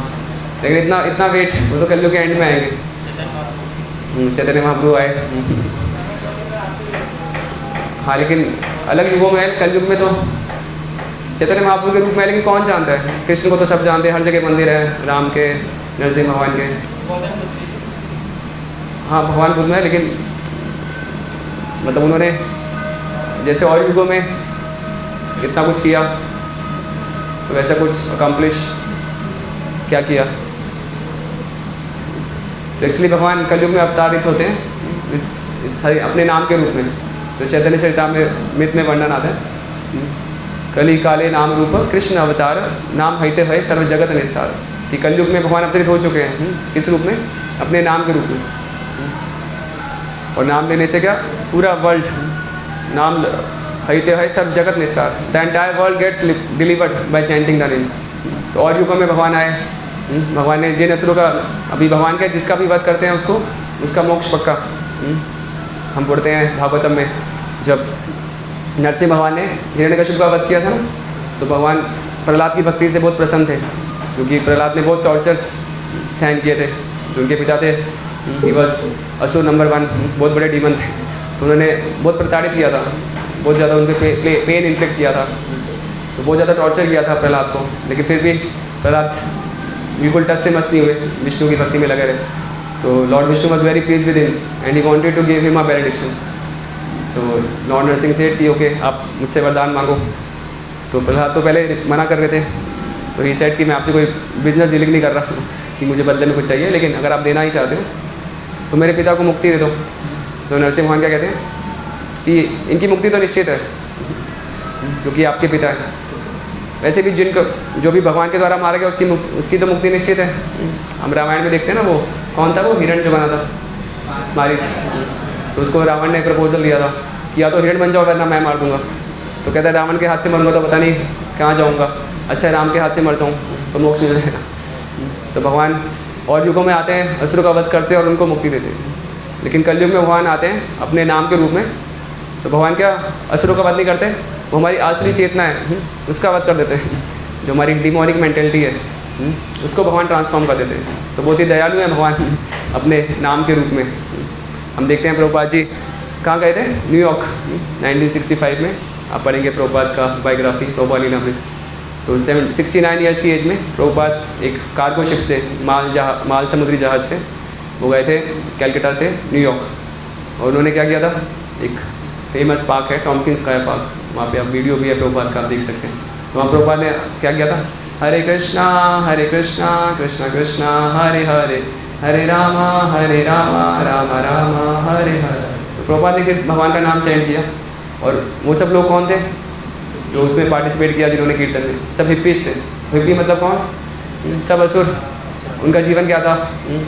लेकिन इतना वेट, वो तो कलयुग के एंड में आएंगे। चैतन्य महाप्रभु आए, हाँ, लेकिन अलग युगों में है। कलयुग में तो चैतन्य महाप्रभु के रूप में है, लेकिन कौन जानता है? कृष्ण को तो सब जानते हैं, हर जगह मंदिर है राम के, नरसिंह भगवान के, हाँ, भगवान बुद्ध में, लेकिन मतलब उन्होंने जैसे और युगों में इतना कुछ किया, तो वैसा कुछ अकम्प्लिश क्या किया? तो एक्चुअली भगवान कलयुग में अवतारित होते हैं इस अपने नाम के रूप में। तो चैतन्य चरितामृत में वर्णन आता है, कली काले नाम रूप कृष्ण अवतार, नाम हईते भय सर्व जगत निस्तार। कि कलयुग में भगवान अवतरित हो चुके हैं, किस रूप में? अपने नाम के रूप में। और नाम लेने से क्या? पूरा वर्ल्ड, नाम हईते है सब जगत निस्तार, the entire world gets delivered by chanting the name. तो और युगों में भगवान आए, भगवान ने जिन असुरों का, अभी भगवान का जिसका भी वध करते हैं उसका मोक्ष पक्का। हम पढ़ते हैं भागवतम में, जब नरसिंह भगवान ने हिरण्यकशिपु का वध किया था ना, तो भगवान प्रहलाद की भक्ति से बहुत प्रसन्न थे, क्योंकि प्रहलाद ने बहुत टॉर्चर्स सहन किए थे। जो उनके पिता थे, ही वॉज असुर नंबर 1, बहुत बड़े डीमन थे, तो उन्होंने बहुत प्रताड़ित किया था, बहुत ज़्यादा उन पर पेन इन्फ्लिक्ट किया था, तो बहुत ज़्यादा टॉर्चर किया था प्रहलाद को। लेकिन फिर भी प्रहलाद बिल्कुल टच से मस्त नहीं हुए, विष्णु की भक्ति में लगे रहे। तो lord Vishnu was very please with him and he wanted to give him a benediction. So lord Narasimha said कि ओके, आप मुझसे वरदान मांगो। तो प्रहलाद तो पहले मना कर रहे थे, तो ही सेड कि मैं आपसे कोई बिजनेस डीलिंग नहीं कर रहा कि मुझे बदले में कुछ चाहिए, लेकिन अगर आप देना ही चाहते हो तो मेरे पिता को मुक्ति दे दो। तो नरसिंह भगवान क्या कहते हैं कि इनकी मुक्ति तो निश्चित है, क्योंकि आपके पिता हैं। वैसे भी जो भी भगवान के द्वारा मारा गया उसकी तो मुक्ति निश्चित है। हम रामायण में देखते हैं ना, वो कौन था? वो हिरण जो बना था, मारीच। तो उसको रावण ने प्रपोजल दिया था कि या तो हिरण बन जाओ वरना मैं मार दूंगा। तो कहता है रावण के हाथ से मरूंगा तो पता नहीं कहाँ जाऊँगा, अच्छा राम के हाथ से मरता हूँ तो मोक्ष मिल जाएगा। तो भगवान और युगों में आते हैं, असुरों का वध करते हैं और उनको मुक्ति देते हैं। लेकिन कलयुग में भगवान आते हैं अपने नाम के रूप में, तो भगवान क्या असुरों का वध नहीं करते, वो हमारी असली चेतना है उसका वध कर देते हैं। जो हमारी डिमोनिक मेंटेलिटी है उसको भगवान ट्रांसफॉर्म कर देते हैं। तो बहुत ही दयालु है भगवान अपने नाम के रूप में। हम देखते हैं प्रभुपाद जी कहाँ गए थे? न्यूयॉर्क 1965 में। आप पढ़ेंगे प्रभुपाद का बायोग्राफी प्रभुपाद लीला में। तो 69 ईयर्स की एज में प्रभुपाद एक कार्गो शिप से, माल समुद्री जहाज से वो गए थे कैलकाटा से न्यूयॉर्क। और उन्होंने क्या किया था? एक फेमस पार्क है टॉम्किंस का पार्क, वहाँ पे आप वीडियो भी है प्रभुपाद का, आप देख सकते हैं। तो वहाँ प्रभुपाद ने क्या किया था? हरे कृष्णा कृष्णा कृष्णा हरे हरे, हरे रामा राम राम हरे हरे। तो प्रभुपाद ने फिर भगवान का नाम चयन किया। और वो सब लोग कौन थे जो उसमें पार्टिसिपेट किया, जिन्होंने कीर्तन में? सब हिप्पीज थे। हिप्पी मतलब कौन? सब असुर। उनका जीवन क्या था?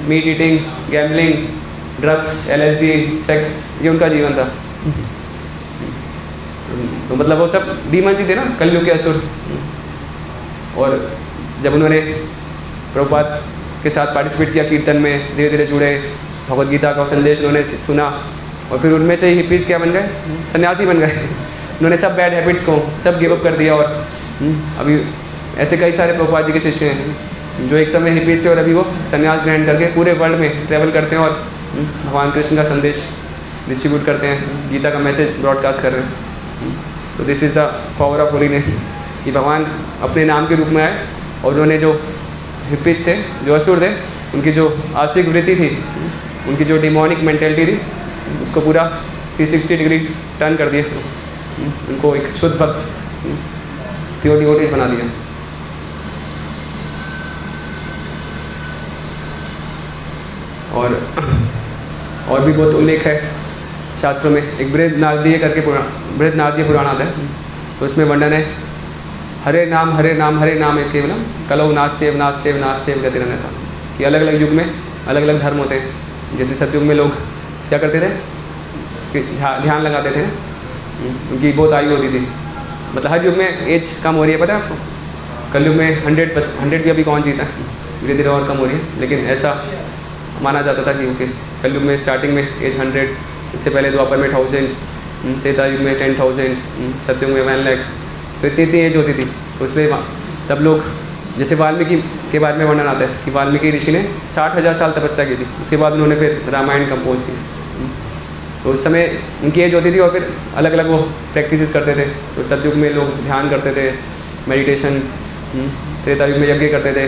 Meat eating, gambling, drugs, LSD, sex, ये उनका जीवन था। तो मतलब वो सब डीमंस ही थे ना, कलयुग के असुर। और जब उन्होंने प्रभुपाद के साथ पार्टिसिपेट किया कीर्तन में, धीरे धीरे जुड़े, भगवद गीता का संदेश उन्होंने सुना, और फिर उनमें से हिप्पीज़ क्या बन गए, सन्यासी बन गए। उन्होंने सब बैड हैबिट्स को सब गिव अप कर दिया। और अभी ऐसे कई सारे प्रभुपाद जी के शिष्य हैं जो एक समय हिप्पीज़ थे और अभी वो संन्यास ग्रहण करके पूरे वर्ल्ड में ट्रैवल करते हैं और भगवान कृष्ण का संदेश डिस्ट्रीब्यूट करते हैं, गीता का मैसेज ब्रॉडकास्ट कर रहे हैं। तो this is the power of holiness कि भगवान अपने नाम के रूप में आए और उन्होंने जो हिप्पीज़ थे, जो असुर थे, उनकी जो आस्तिक वृत्ति थी, उनकी जो डिमोनिक मेंटेलिटी थी, उसको पूरा 360 डिग्री टर्न कर दिया, उनको एक शुद्ध भक्त प्योर डिवोटीज बना दिया। और भी बहुत उल्लेख है शास्त्रों में। एक बृहद नारदीय पुराण आता है, तो उसमें वर्णन है हरे नाम हरे नाम हरे नाम एक केवलम कलौ नास्तेव नास्तेव नास्तेव गतिरन्यथा, कि अलग अलग युग में अलग अलग धर्म होते हैं। जैसे सतयुग में लोग क्या करते थे कि ध्यान लगाते थे, उनकी बहुत आयु होती थी, मतलब हर युग में एज कम हो रही है, पता है आपको। कलयुग में 100 भी अभी कौन जीता है, धीरे धीरे और कम हो रही है। लेकिन ऐसा माना जाता था कि ओके कलयुग में स्टार्टिंग में एज 100, इससे पहले द्वापर में 1000, त्रेता युग में 10,000, सतयुग में 1 लाख, तो इतनी एज होती थी। तो इसलिए तब लोग, जैसे वाल्मीकि के बारे में वर्णन आता है कि वाल्मीकि ऋषि ने 60,000 साल तपस्या की थी, उसके बाद उन्होंने फिर रामायण कंपोज की। तो उस समय उनकी एज होती थी और फिर अलग अलग वो प्रैक्टिसेस करते थे। तो सतयुग में लोग ध्यान करते थे, मेडिटेशन, त्रेता युग में यज्ञ करते थे,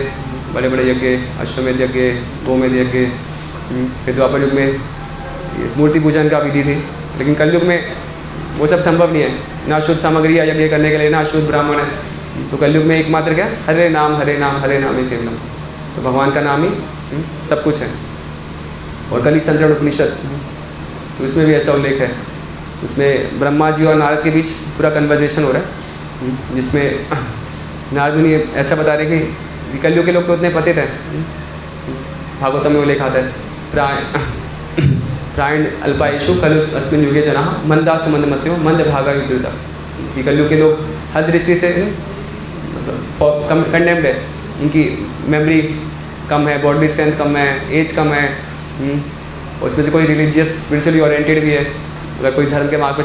बड़े बड़े यज्ञ, अश्वमेध यज्ञ, गोमेध यज्ञ। फिर द्वापर युग में मूर्ति पूजन का विधि थी। लेकिन कलयुग में वो सब संभव नहीं है, ना शुद्ध सामग्री या यज्ञ करने के लिए, ना शुद्ध ब्राह्मण है। तो कलयुग में एकमात्र क्या, हरे नाम हरे नाम हरे नाम ही केवलम। तो भगवान का नाम ही सब कुछ है। और कली संतरण उपनिषद, तो उसमें भी ऐसा उल्लेख है। उसमें ब्रह्मा जी और नारद के बीच पूरा कन्वर्जेशन हो रहा है, जिसमें नारद मुनि ऐसा बता रहे कि कलयुग के लोग तो उतने पतित हैं। भागवतम में उल्लेख आता है प्रायण अल्पायुषु कलु अस्मिन युगे जना मंदासु मंदमत्यो मंद भागा युद्धता, कि कलयुग के लोग हर दृष्टि से कंडेम्ड है, उनकी मेमोरी कम है, बॉडी स्ट्रेंथ कम है, एज कम है, उसमें से कोई रिलीजियस स्पिरिचुअली ओरिएंटेड भी है। अगर कोई धर्म के मार्ग पर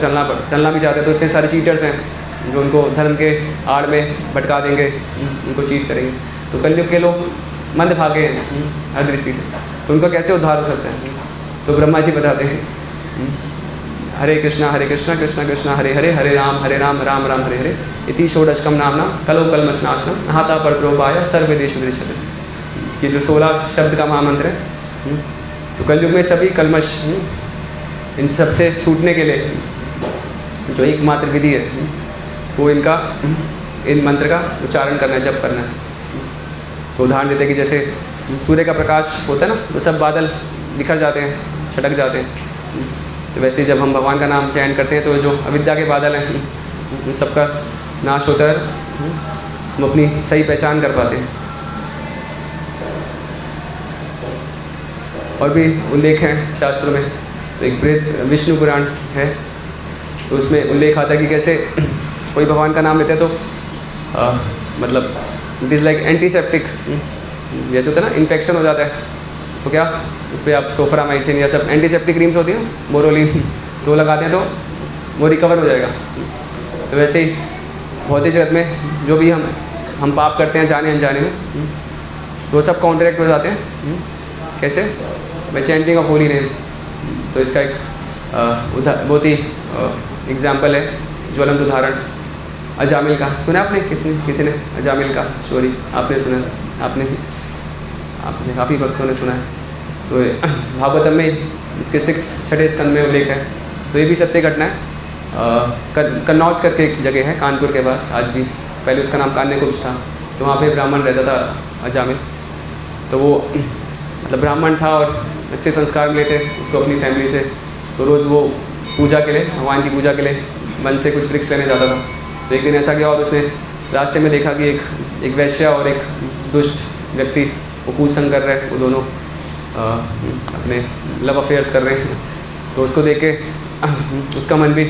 चलना भी चाहते हैं तो इतने सारे चीटर्स हैं जो उनको धर्म के आड़ में भटका देंगे, उनको चीट करेंगे। तो कलयुग के लोग मंद भागे हैं हर दृष्टि से, तो उनका कैसे उद्धार हो सकता है। तो ब्रह्मा जी बताते हैं हरे कृष्णा कृष्ण कृष्ण हरे हरे, हरे राम राम राम हरे हरे, इति षोडशकम नामना कलो कलमशनाशनम नहाता पर प्रोपाय सर्वदेशु दृश्यते, ये जो 16 शब्द का महामंत्र है। तो कलयुग में सभी कलमश, इन सब से छूटने के लिए जो एकमात्र विधि है वो इनका इन मंत्र का उच्चारण करना है, जप करना है। तो उदाहरण देते हैं कि जैसे सूर्य का प्रकाश होता है ना, तो सब बादल बिखर जाते हैं, छटक जाते हैं। तो वैसे जब हम भगवान का नाम चयन करते हैं तो जो अविद्या के बादल हैं उन सबका नाश होता है, हम अपनी सही पहचान कर पाते हैं। और भी उल्लेख हैं शास्त्रों में। तो एक बृहद विष्णु पुराण है, तो उसमें उल्लेख आता है कि कैसे कोई भगवान का नाम लेते हैं तो मतलब इट इज़ लाइक एंटीसेप्टिक, जैसे होता है ना इन्फेक्शन हो जाता है तो क्या उस पर आप सोफ्रामाइसिन या सब एंटीसेप्टिक क्रीम्स होती हैं, बोरोलिन, तो लगाते हैं तो वो रिकवर हो जाएगा। तो वैसे ही भौतिक जगत में जो भी हम पाप करते हैं जाने अनजाने में, वो सब काउंटरैक्ट हो जाते हैं। कैसे? Bye chanting of holy name. तो इसका एक बहुत ही एग्जाम्पल है, ज्वलंत उदाहरण अजामिल का। सुना आपने? किसी ने अजामिल का स्टोरी आपने सुना? आपने काफ़ी भक्तों ने सुना है। तो भागवतम में इसके 6 स्कंद में उल्लेख है। तो ये भी सत्य घटना है। कन्नौज करके एक जगह है कानपुर के पास, आज भी, पहले उसका नाम कान्यकुब्ज था। तो वहाँ पे ब्राह्मण रहता था अजामिल। तो वो मतलब ब्राह्मण था और अच्छे संस्कार मिले थे उसको अपनी फैमिली से। तो रोज़ वो पूजा के लिए, भगवान की पूजा के लिए मन से कुछ वृक्ष लेने जाता था। तो एक दिन ऐसा गया और उसने रास्ते में देखा कि एक वैश्या और एक दुष्ट व्यक्ति वो पूज संग कर रहे हैं, वो दोनों अपने लव अफेयर्स कर रहे हैं। तो उसको देख के उसका मन भी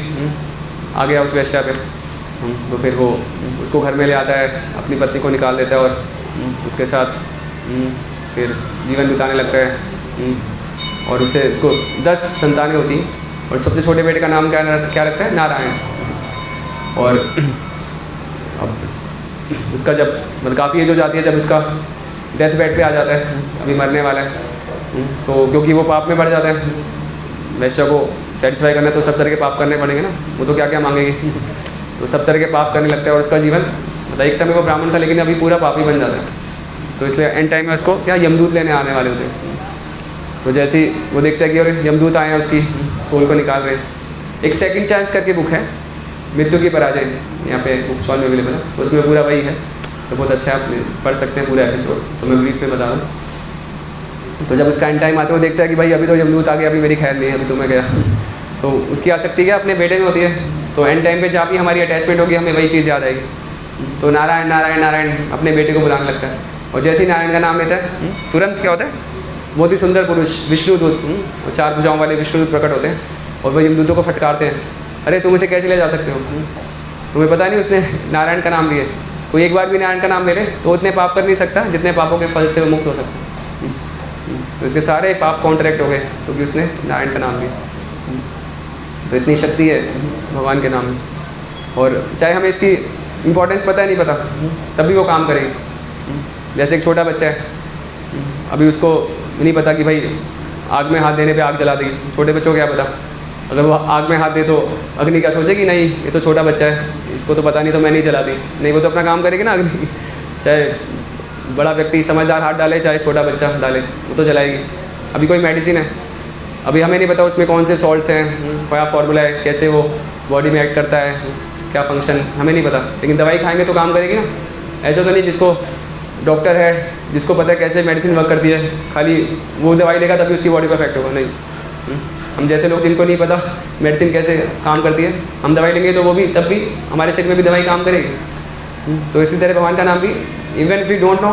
आ गया उस वैश्या पे। तो फिर वो उसको घर में ले आता है, अपनी पत्नी को निकाल देता है और उसके साथ फिर जीवन बिताने लगता है। और उससे उसको 10 संतानें होती, और सबसे छोटे बेटे का नाम क्या रखता है? नारायण। और अब उसका जब मतलब काफ़ी एज हो जाती है, जब उसका डेथ बेड पे आ जाता है, अभी मरने वाला है, तो क्योंकि वो पाप में बढ़ जाता है, वैश्य को सेटिस्फाई करना तो सब तरह के पाप करने पड़ेंगे ना, वो तो क्या क्या मांगेगी तो सब तरह के पाप करने लगता है और उसका जीवन मतलब एक समय वो ब्राह्मण था लेकिन अभी पूरा पापी बन जाता है। तो इसलिए एंड टाइम में उसको क्या यमदूत लेने आने वाले होते हैं। तो जैसे ही वो देखता है कि और यमदूत आए हैं उसकी सोल को निकाल रहे हैं। एक सेकंड चांस करके बुक है, मृत्यु की पराजय, यहाँ पे बुक स्टॉल में अवेलेबल है, उसमें पूरा वही है, तो बहुत अच्छा है, आप पढ़ सकते हैं पूरा एपिसोड। तो मैं ब्रीफ में बता दूँ। तो जब उसका एंड टाइम आता है वो देखता है कि भाई अभी तो यमदूत आ गया, अभी मेरी खैर नहीं है, अभी तो मैं गया। तो उसकी आसक्ति क्या अपने बेटे में होती है, तो एंड टाइम पे जहाँ भी हमारी अटैचमेंट होगी हमें वही चीज़ याद आएगी। तो नारायण नारायण नारायण अपने बेटे को बुलाने लगता है, और जैसे ही नारायण का नाम लेता है तुरंत क्या होता है, बहुत ही सुंदर पुरुष विष्णुदूत और 4 भुजाओं वाले विष्णुदूत प्रकट होते हैं और वो यमदूतों को फटकारते हैं, अरे तुम इसे कैसे ले जा सकते हो, तुम्हें पता नहीं उसने नारायण का नाम लिया। कोई एक बार भी नारायण का नाम ले ले तो उतने पाप कर नहीं सकता जितने पापों के फल से वो मुक्त हो सकता है। तो इसके सारे पाप कॉन्ट्रैक्ट हो गए क्योंकि उसने नारायण का नाम लिया। तो इतनी शक्ति है भगवान के नाम में, और चाहे हमें इसकी इम्पोर्टेंस पता है नहीं पता, तब भी वो काम करेगी। जैसे एक छोटा बच्चा है, अभी उसको नहीं पता कि भाई आग में हाथ देने पे आग जला देगी, छोटे बच्चों को क्या पता, अगर वो आग में हाथ दे तो अग्नि क्या सोचेगी, नहीं ये तो छोटा बच्चा है, इसको तो पता नहीं, तो मैं नहीं जला दी, नहीं वो तो अपना काम करेगी ना अग्नि। चाहे बड़ा व्यक्ति समझदार हाथ डाले चाहे छोटा बच्चा डाले, वो तो जलाएगी। अभी कोई मेडिसिन है, अभी हमें नहीं पता उसमें कौन से सॉल्ट्स हैं, क्या फार्मूला है, कैसे वो बॉडी में एक्ट करता है, क्या फंक्शन, हमें नहीं पता, लेकिन दवाई खाएंगे तो काम करेगी ना। ऐसा तो नहीं जिसको डॉक्टर है, जिसको पता है कैसे मेडिसिन वर्क करती है, खाली वो दवाई लेगा तभी उसकी बॉडी पर इफेक्ट होगा, नहीं। हम जैसे लोग जिनको नहीं पता मेडिसिन कैसे काम करती है, हम दवाई लेंगे तो वो भी तब भी हमारे शरीर में भी दवाई काम करेगी। तो इसी तरह भगवान का नाम भी, even if you don't know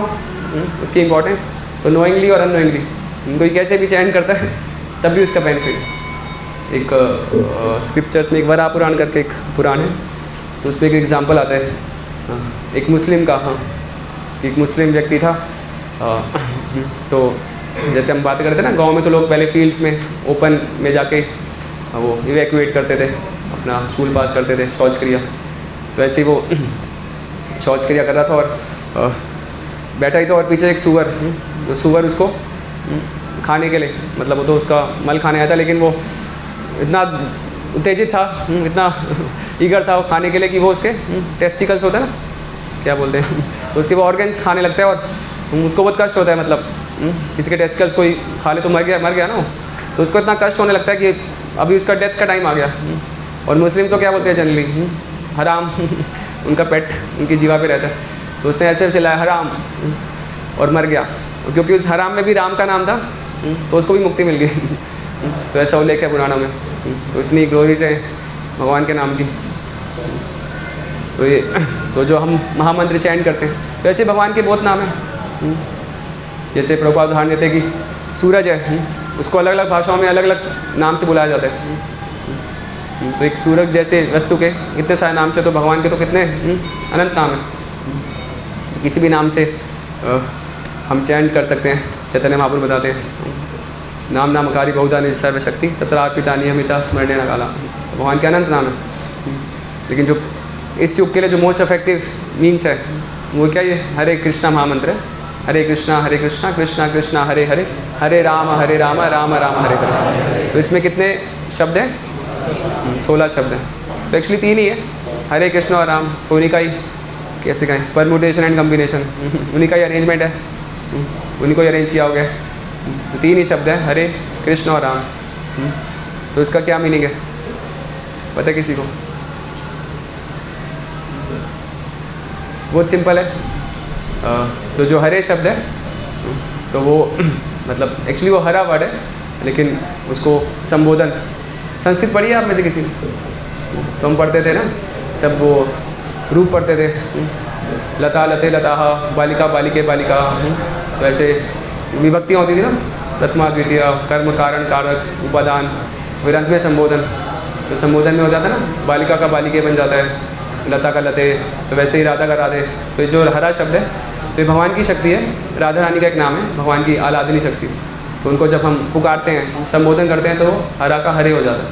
उसकी इंपॉर्टेंस, तो नोइंगली और अननोइंगली कोई कैसे भी चयन करता है तब भी उसका बेनिफिट। एक स्क्रिप्चर्स में एक वरा पुराण करके एक पुराण है, तो उस पर एक एग्जाम्पल आता है एक मुस्लिम का। हाँ, एक मुस्लिम व्यक्ति था, तो जैसे हम बात करते हैं ना गांव में, तो लोग पहले फील्ड्स में ओपन में जाके वो इवैक्यूएट करते थे, अपना स्कूल पास करते थे, शौच क्रिया। तो ऐसे ही वो शौच क्रिया कर रहा था और बैठा ही था, और पीछे एक सूअर, तो सूअर उसको खाने के लिए, मतलब वो तो उसका मल खाने आया था, लेकिन वो इतना उत्तेजित था, इतना ईगर था वो खाने के लिए कि वो उसके टेस्टिकल्स होता है ना, क्या बोलते हैं, तो उसके वो ऑर्गन्स खाने लगता है, और उसको बहुत कष्ट होता है, मतलब किसी के टेस्टिकल्स कोई खा ले तो मर गया ना, तो उसको इतना कष्ट होने लगता है कि अभी उसका डेथ का टाइम आ गया। और मुस्लिम्स तो क्या बोलते हैं जनरली, हराम उनका पेट उनकी जीवा पे रहता है, तो उसने ऐसे चिल्लाया हराम, और मर गया, क्योंकि उस हराम में भी राम का नाम था, तो उसको भी मुक्ति मिल गई। तो ऐसा उल्लेख है पुराणों में। तो इतनी ग्लोरीज है भगवान के नाम की। तो ये तो जो हम महामंत्र चैंट करते हैं, तो ऐसे भगवान के बहुत नाम हैं। जैसे प्रभुपाद उदाहरण देते हैं कि सूरज है, उसको अलग अलग भाषाओं में अलग अलग नाम से बुलाया जाता है। तो एक सूरज जैसे वस्तु के इतने सारे नाम से, तो भगवान के तो कितने अनंत नाम हैं। किसी भी नाम से हम चैंट कर सकते हैं। चैतन्य महाप्रभु बताते हैं नाम नामकारी बहुधा निज सर्वशक्ति तत्रार्पिता नियमिता स्मरणे न काला। भगवान के अनंत नाम है, लेकिन जो इस युग के लिए जो मोस्ट इफेक्टिव मीन्स है वो क्या, ये हरे कृष्णा महामंत्र है। हरे कृष्णा कृष्णा कृष्णा हरे हरे, हरे राम राम राम हरे हरे। तो इसमें कितने शब्द हैं? 16 शब्द हैं। तो एक्चुअली 3 ही है, हरे कृष्ण और राम, तो उन्हीं का ही कैसे कहें परमुटेशन एंड कम्बिनेशन, उन्हीं का ही अरेंजमेंट है, उन्हीं को ही अरेंज किया हो गया। तो 3 ही शब्द हैं, हरे कृष्ण और राम। तो इसका क्या मीनिंग है पता है किसी को? बहुत सिंपल है। तो जो हरे शब्द है, तो वो मतलब एक्चुअली वो हरा वर्ड है, लेकिन उसको संबोधन, संस्कृत पढ़ी है आप में से किसी ने? तो हम पढ़ते थे ना सब, वो रूप पढ़ते थे, लता लते लताः, बालिका बालिके बालिका। तो ऐसे विभक्तियाँ होती थी ना, प्रथमा द्वितीय, कर्म कारण कारक उपादान, फिर अंत में संबोधन। तो संबोधन में हो जाता है ना, बालिका का बालिके बन जाता है, लता का लते, तो वैसे ही राधा का राधे। तो जो हरा शब्द है तो ये भगवान की शक्ति है, राधा रानी का एक नाम है, भगवान की आराधनी शक्ति। तो उनको जब हम पुकारते हैं, संबोधन करते हैं, तो वो हरा का हरे हो जाता है।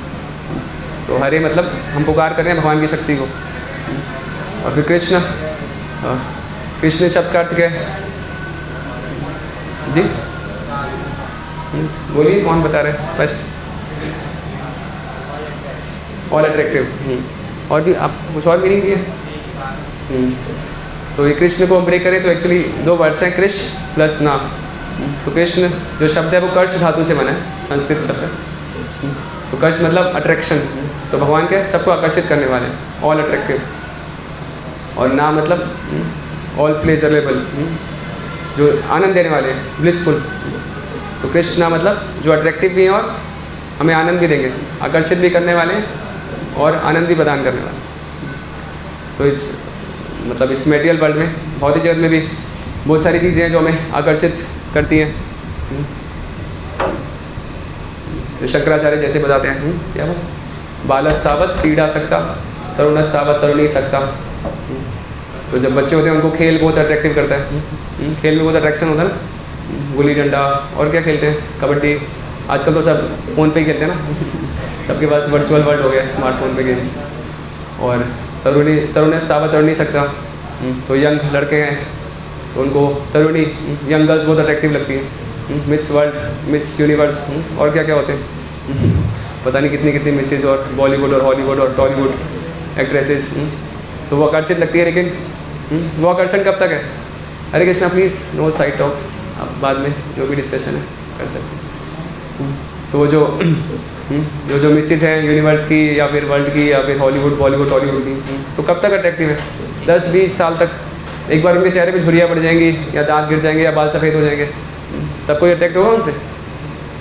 तो हरे मतलब हम पुकार कर रहे हैं भगवान की शक्ति को। और फिर कृष्ण, कृष्ण शब्द का अर्थ क्या है जी? बोलिए, कौन बता रहे हैं स्पष्ट? All attractive. और भी आप कुछ और मीनिंग दिए? तो ये कृष्ण को हम ब्रेक करें तो एक्चुअली दो वर्ड्स हैं, कृष प्लस ना। तो कृष्ण जो शब्द है वो कर्ष धातु से बना है, संस्कृत शब्द है। तो कर्ष मतलब अट्रैक्शन, तो भगवान के सबको आकर्षित करने वाले, ऑल अट्रैक्टिव। और ना मतलब ऑल प्लेजरेबल, जो आनंद देने वाले, ब्लिसफुल। तो कृष्ण मतलब जो अट्रैक्टिव भी हैं और हमें आनंद भी देंगे, आकर्षित भी करने वाले और आनंद भी प्रदान करने वाले। तो इस मतलब इस मेटेरियल वर्ल्ड में, भौतिक जगत में भी बहुत सारी चीज़ें हैं जो हमें आकर्षित करती हैं। तो शंकराचार्य जैसे बताते हैं क्या वो, बालस्तावत क्रीडासक्ता तरुणस्तावत तरुणी सक्ता। तो जब बच्चे होते हैं उनको खेल बहुत अट्रैक्टिव करता है, खेल में बहुत अट्रैक्शन होता है ना, गुल्ली डंडा और क्या खेलते हैं, कबड्डी। आजकल तो सब फ़ोन पे ही खेलते हैं ना, सबके पास वर्चुअल वर्ल्ड हो गया, स्मार्टफोन पे गेम्स। और तरुणस्तावत तरुणी सक्ता, तो यंग लड़के हैं तो उनको तरुणी, यंग गर्ल्स बहुत अट्रैक्टिव लगती है। मिस वर्ल्ड, मिस यूनिवर्स और क्या क्या होते हैं, पता नहीं कितनी कितनी मिसेज, और बॉलीवुड और हॉलीवुड और टॉलीवुड एक्ट्रेसेस। तो वो आकर्षित लगती है, लेकिन वो आकर्षण कब तक है? Hare Krishna, please no side talks, अब बाद में जो भी डिस्कशन है कर सकते हैं। तो वो जो मिसेज हैं यूनिवर्स की या फिर वर्ल्ड की या फिर हॉलीवुड बॉलीवुड टॉलीवुड की, तो कब तक अट्रैक्टिव है? 10-20 साल तक। एक बार उनके चेहरे पे झुर्रियाँ पड़ जाएंगी या दांत गिर जाएंगे या बाल सफ़ेद हो जाएंगे, तब कोई अट्रैक्ट होगा उनसे?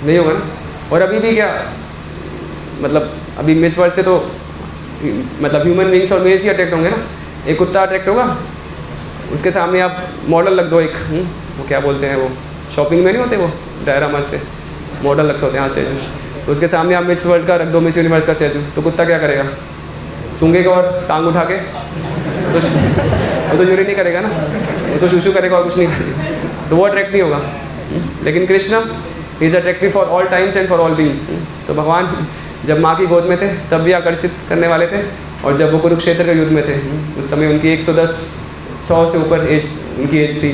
नहीं होगा ना। और अभी भी क्या, मतलब अभी मिस वर्ल्ड से तो मतलब ह्यूमन बींग्स और मेल्स ही अट्रैक्ट होंगे ना। एक कुत्ता अट्रैक्ट होगा, उसके सामने आप मॉडल रख दो एक, वो क्या बोलते हैं, वो शॉपिंग में नहीं होते वो डायरामा से मॉडल रखे होते हैं, हाँ स्टेचू। तो उसके सामने आप मिस वर्ल्ड का रख दो, मिस यूनिवर्स का स्टैचू, तो कुत्ता क्या करेगा? सूंघेगा और टांग उठा के, तो वो तो यूरिन नहीं करेगा ना, वो तो शूशू करेगा और कुछ नहीं करेगा, तो वो अट्रैक्ट नहीं होगा। लेकिन Krishna is attractive for all times and for all beings. तो भगवान जब माँ की गोद में थे तब भी आकर्षित करने वाले थे, और जब वो कुरुक्षेत्र के युद्ध में थे उस समय उनकी 110-100 से ऊपर एज उनकी एज थी,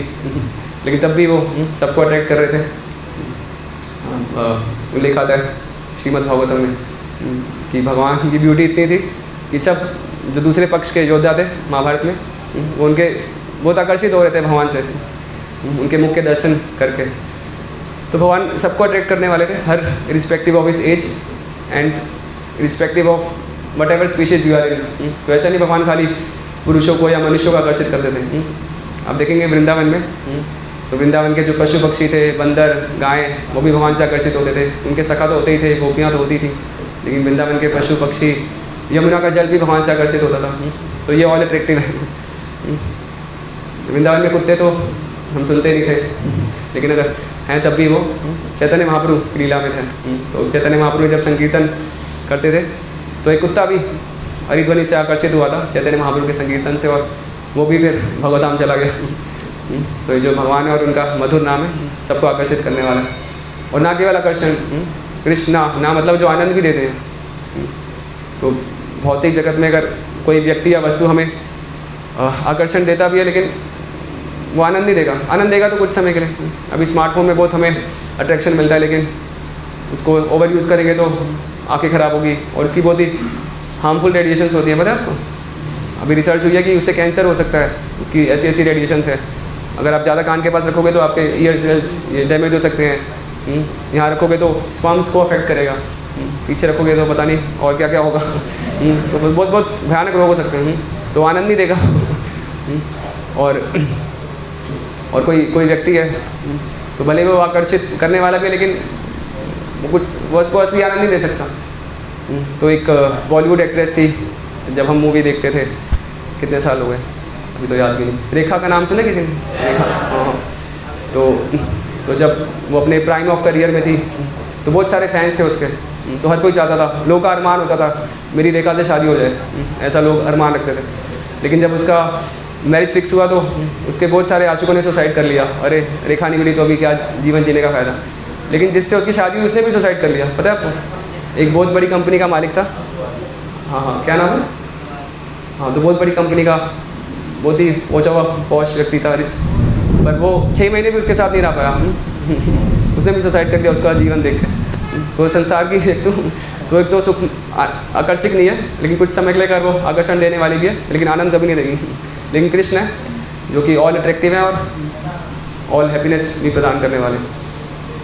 लेकिन तब भी वो सबको अट्रैक्ट कर रहे थे। वो लिखा था श्रीमद् भागवतम में कि भगवान की ब्यूटी इतनी थी कि सब जो दूसरे पक्ष के योद्धा थे महाभारत में, वो उनके बहुत आकर्षित हो रहे थे भगवान से, उनके मुख के दर्शन करके। तो भगवान सबको अट्रैक्ट करने वाले थे, irrespective of his age and respective of whatever species you are in. तो ऐसा नहीं भगवान खाली पुरुषों को या मनुष्यों को आकर्षित करते थे। आप देखेंगे वृंदावन में, तो वृंदावन के जो पशु पक्षी थे, बंदर, गायें, वो भी भगवान से आकर्षित होते थे। उनके सखा तो होते ही थे, गोपियाँ तो होती थी, लेकिन वृंदावन के पशु पक्षी, यमुना का जल भी भगवान से आकर्षित होता था। तो ये ऑल अट्रैक्टिव है। वृंदावन में कुत्ते तो हम सुनते नहीं थे, लेकिन अगर हैं तब भी वो चैतन्य महाप्रभु की लीला में थे। तो चैतन्य महाप्रभु जब संकीर्तन करते थे तो एक कुत्ता भी हरिध्वनि से आकर्षित हुआ था चैतन्य महाप्रभु के संकीर्तन से, और वो भी फिर भगवताम चला गया। तो ये जो भगवान है और उनका मधुर नाम है, सबको आकर्षित करने वाला। और ना केवल आकर्षण, कृष्णा ना मतलब जो आनंद भी देते हैं। तो भौतिक जगत में अगर कोई व्यक्ति या वस्तु हमें आकर्षण देता भी है, लेकिन वो आनंद नहीं देगा। आनंद देगा तो कुछ समय के लिए। अभी स्मार्टफोन में बहुत हमें अट्रैक्शन मिलता है, लेकिन उसको ओवर यूज़ करेंगे तो आंखें ख़राब होगी, और उसकी बहुत ही हार्मफुल रेडिएशंस होती हैं, पता है आपको? अभी रिसर्च हुई है कि उससे कैंसर हो सकता है, उसकी ऐसी ऐसी रेडिएशंस है। अगर आप ज़्यादा कान के पास रखोगे तो आपके ईयर सेल्स ये डैमेज हो सकते हैं। यहाँ रखोगे तो स्पम्स को अफेक्ट करेगा, पीछे रखोगे तो पता नहीं और क्या क्या होगा। तो बहुत बहुत भयानक रोग हो सकते हैं। तो आनंद नहीं देगा। और कोई व्यक्ति है तो भले वो आकर्षित करने वाला भी है, लेकिन वो कुछ वो उसको असली आनंद नहीं दे सकता। तो एक बॉलीवुड एक्ट्रेस थी, जब हम मूवी देखते थे, कितने साल हुए अभी तो याद भी नहीं, रेखा का नाम सुना किसी ने? रेखा, हाँ। तो जब वो अपने प्राइम ऑफ करियर में थी तो बहुत सारे फैंस थे उसके। तो हर कोई चाहता था, लोग का अरमान होता था मेरी रेखा से शादी हो जाए, ऐसा लोग अरमान रखते थे। लेकिन जब उसका मैरिज फिक्स हुआ तो उसके बहुत सारे आशिकों ने सुसाइड कर लिया। अरे रेखा नहीं मिली तो अभी क्या जीवन जीने का फ़ायदा। लेकिन जिससे उसकी शादी हुई उसने भी सुसाइड कर लिया, पता है आपको? एक बहुत बड़ी कंपनी का मालिक था, हाँ हाँ, क्या नाम है? हाँ, तो बहुत बड़ी कंपनी का बहुत ही पहुँचा हुआ पॉश व्यक्ति था, रिच, पर वो 6 महीने भी उसके साथ नहीं रह पाया। उसने भी सुसाइड कर दिया उसका जीवन देख के। तो संसार की एक तो सुख आकर्षक नहीं है, लेकिन कुछ समय के लिए कर वो आकर्षण देने वाली भी है, लेकिन आनंद कभी नहीं देगी। लेकिन कृष्ण है जो कि ऑल अट्रैक्टिव है और ऑल हैप्पीनेस भी प्रदान करने वाले।